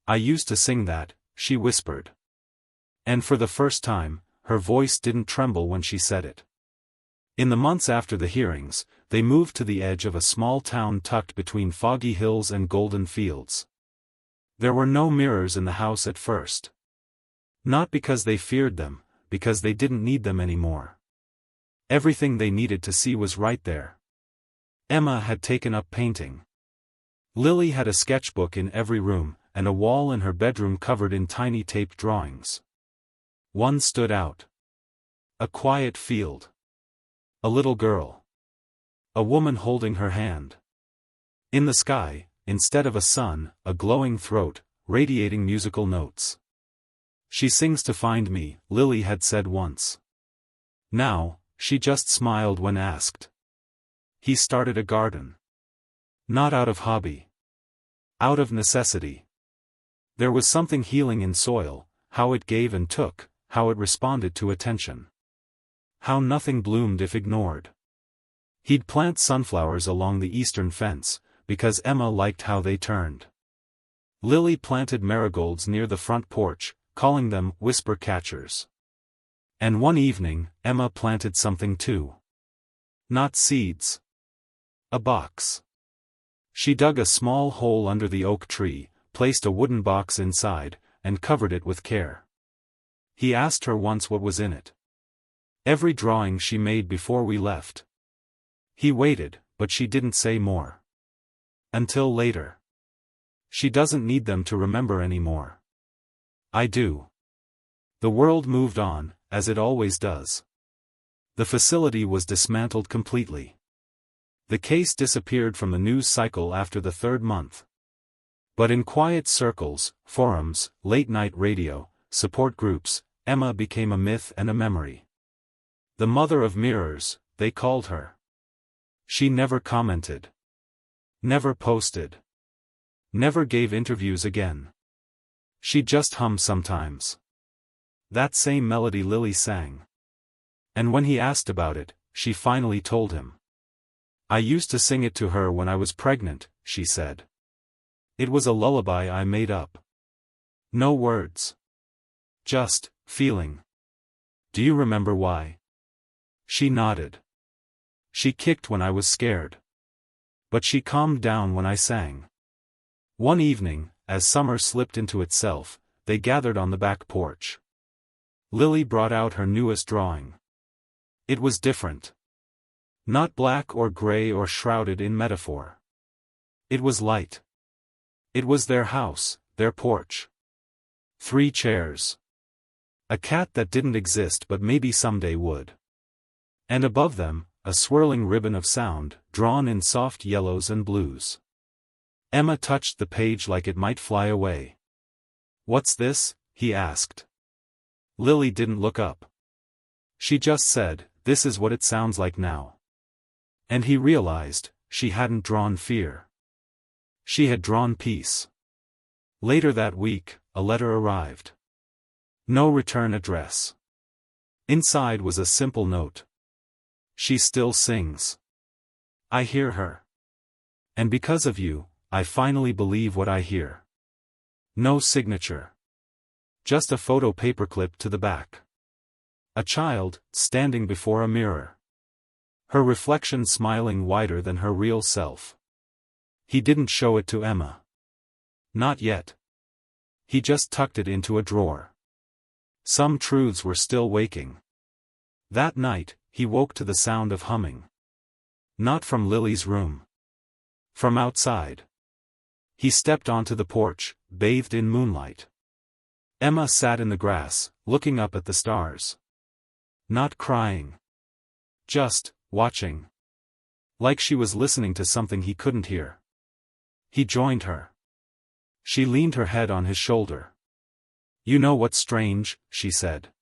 I used to sing that, she whispered. And for the first time, her voice didn't tremble when she said it. In the months after the hearings, they moved to the edge of a small town tucked between foggy hills and golden fields. There were no mirrors in the house at first. Not because they feared them, because they didn't need them anymore. Everything they needed to see was right there. Emma had taken up painting. Lily had a sketchbook in every room, and a wall in her bedroom covered in tiny taped drawings. One stood out. A quiet field. A little girl. A woman holding her hand. In the sky, instead of a sun, a glowing throat, radiating musical notes. "She sings to find me," Lily had said once. Now, she just smiled when asked. He started a garden. Not out of hobby. Out of necessity. There was something healing in soil, how it gave and took, how it responded to attention. How nothing bloomed if ignored. He'd plant sunflowers along the eastern fence, because Emma liked how they turned. Lily planted marigolds near the front porch, calling them whisper catchers. And one evening, Emma planted something too. Not seeds. A box. She dug a small hole under the oak tree, placed a wooden box inside, and covered it with care. He asked her once what was in it. Every drawing she made before we left. He waited, but she didn't say more. Until later. She doesn't need them to remember anymore. I do. The world moved on, as it always does. The facility was dismantled completely. The case disappeared from the news cycle after the third month. But in quiet circles, forums, late-night radio, support groups, Emma became a myth and a memory. The mother of mirrors, they called her. She never commented. Never posted. Never gave interviews again. She just hummed sometimes. That same melody Lily sang. And when he asked about it, she finally told him. "I used to sing it to her when I was pregnant," she said. "It was a lullaby I made up. No words. Just feeling. Do you remember why?" She nodded. "She kicked when I was scared. But she calmed down when I sang." One evening, as summer slipped into itself, they gathered on the back porch. Lily brought out her newest drawing. It was different. Not black or gray or shrouded in metaphor. It was light. It was their house, their porch. 3 chairs. A cat that didn't exist but maybe someday would. And above them, a swirling ribbon of sound, drawn in soft yellows and blues. Emma touched the page like it might fly away. "What's this?" he asked. Lily didn't look up. She just said, "This is what it sounds like now." And he realized, she hadn't drawn fear. She had drawn peace. Later that week, a letter arrived. No return address. Inside was a simple note. "She still sings. I hear her. And because of you, I finally believe what I hear." No signature. Just a photo paperclip to the back. A child, standing before a mirror. Her reflection smiling wider than her real self. He didn't show it to Emma. Not yet. He just tucked it into a drawer. Some truths were still waking. That night, he woke to the sound of humming. Not from Lily's room. From outside. He stepped onto the porch, bathed in moonlight. Emma sat in the grass, looking up at the stars. Not crying. Just watching. Like she was listening to something he couldn't hear. He joined her. She leaned her head on his shoulder. "You know what's strange?" she said.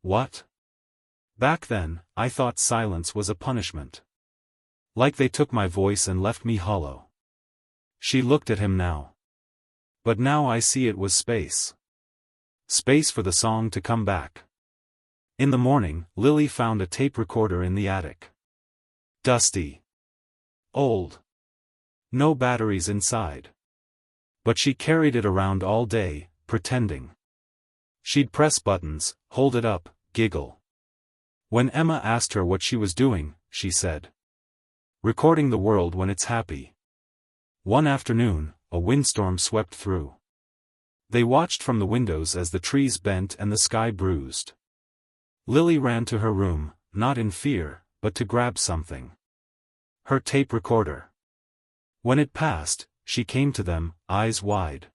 "What?" "Back then, I thought silence was a punishment. Like they took my voice and left me hollow." She looked at him now. "But now I see it was space. Space for the song to come back." In the morning, Lily found a tape recorder in the attic. Dusty. Old. No batteries inside. But she carried it around all day, pretending. She'd press buttons, hold it up, giggle. When Emma asked her what she was doing, she said, "Recording the world when it's happy." One afternoon, a windstorm swept through. They watched from the windows as the trees bent and the sky bruised. Lily ran to her room, not in fear, but to grab something. Her tape recorder. When it passed, she came to them, eyes wide.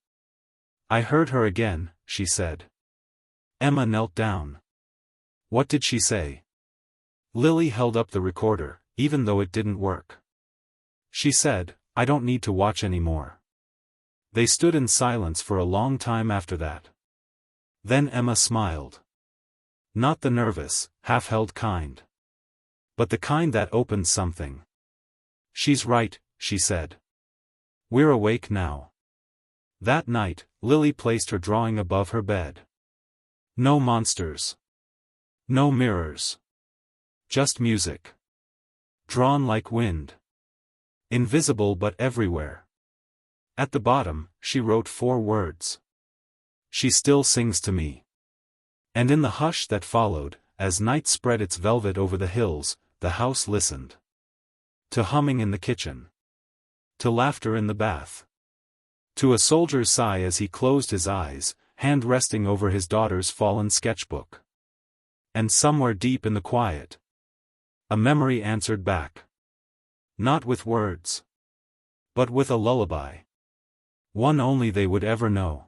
I heard her again, she said. Emma knelt down. What did she say? Lily held up the recorder, even though it didn't work. She said, I don't need to watch anymore. They stood in silence for a long time after that. Then Emma smiled. Not the nervous, half-held kind. But the kind that opens something. She's right, she said. We're awake now. That night, Lily placed her drawing above her bed. No monsters. No mirrors. Just music. Drawn like wind. Invisible but everywhere. At the bottom, she wrote 4 words. She still sings to me. And in the hush that followed, as night spread its velvet over the hills, the house listened. To humming in the kitchen. To laughter in the bath. To a soldier's sigh as he closed his eyes, hand resting over his daughter's fallen sketchbook. And somewhere deep in the quiet, a memory answered back. Not with words, but with a lullaby. One only they would ever know.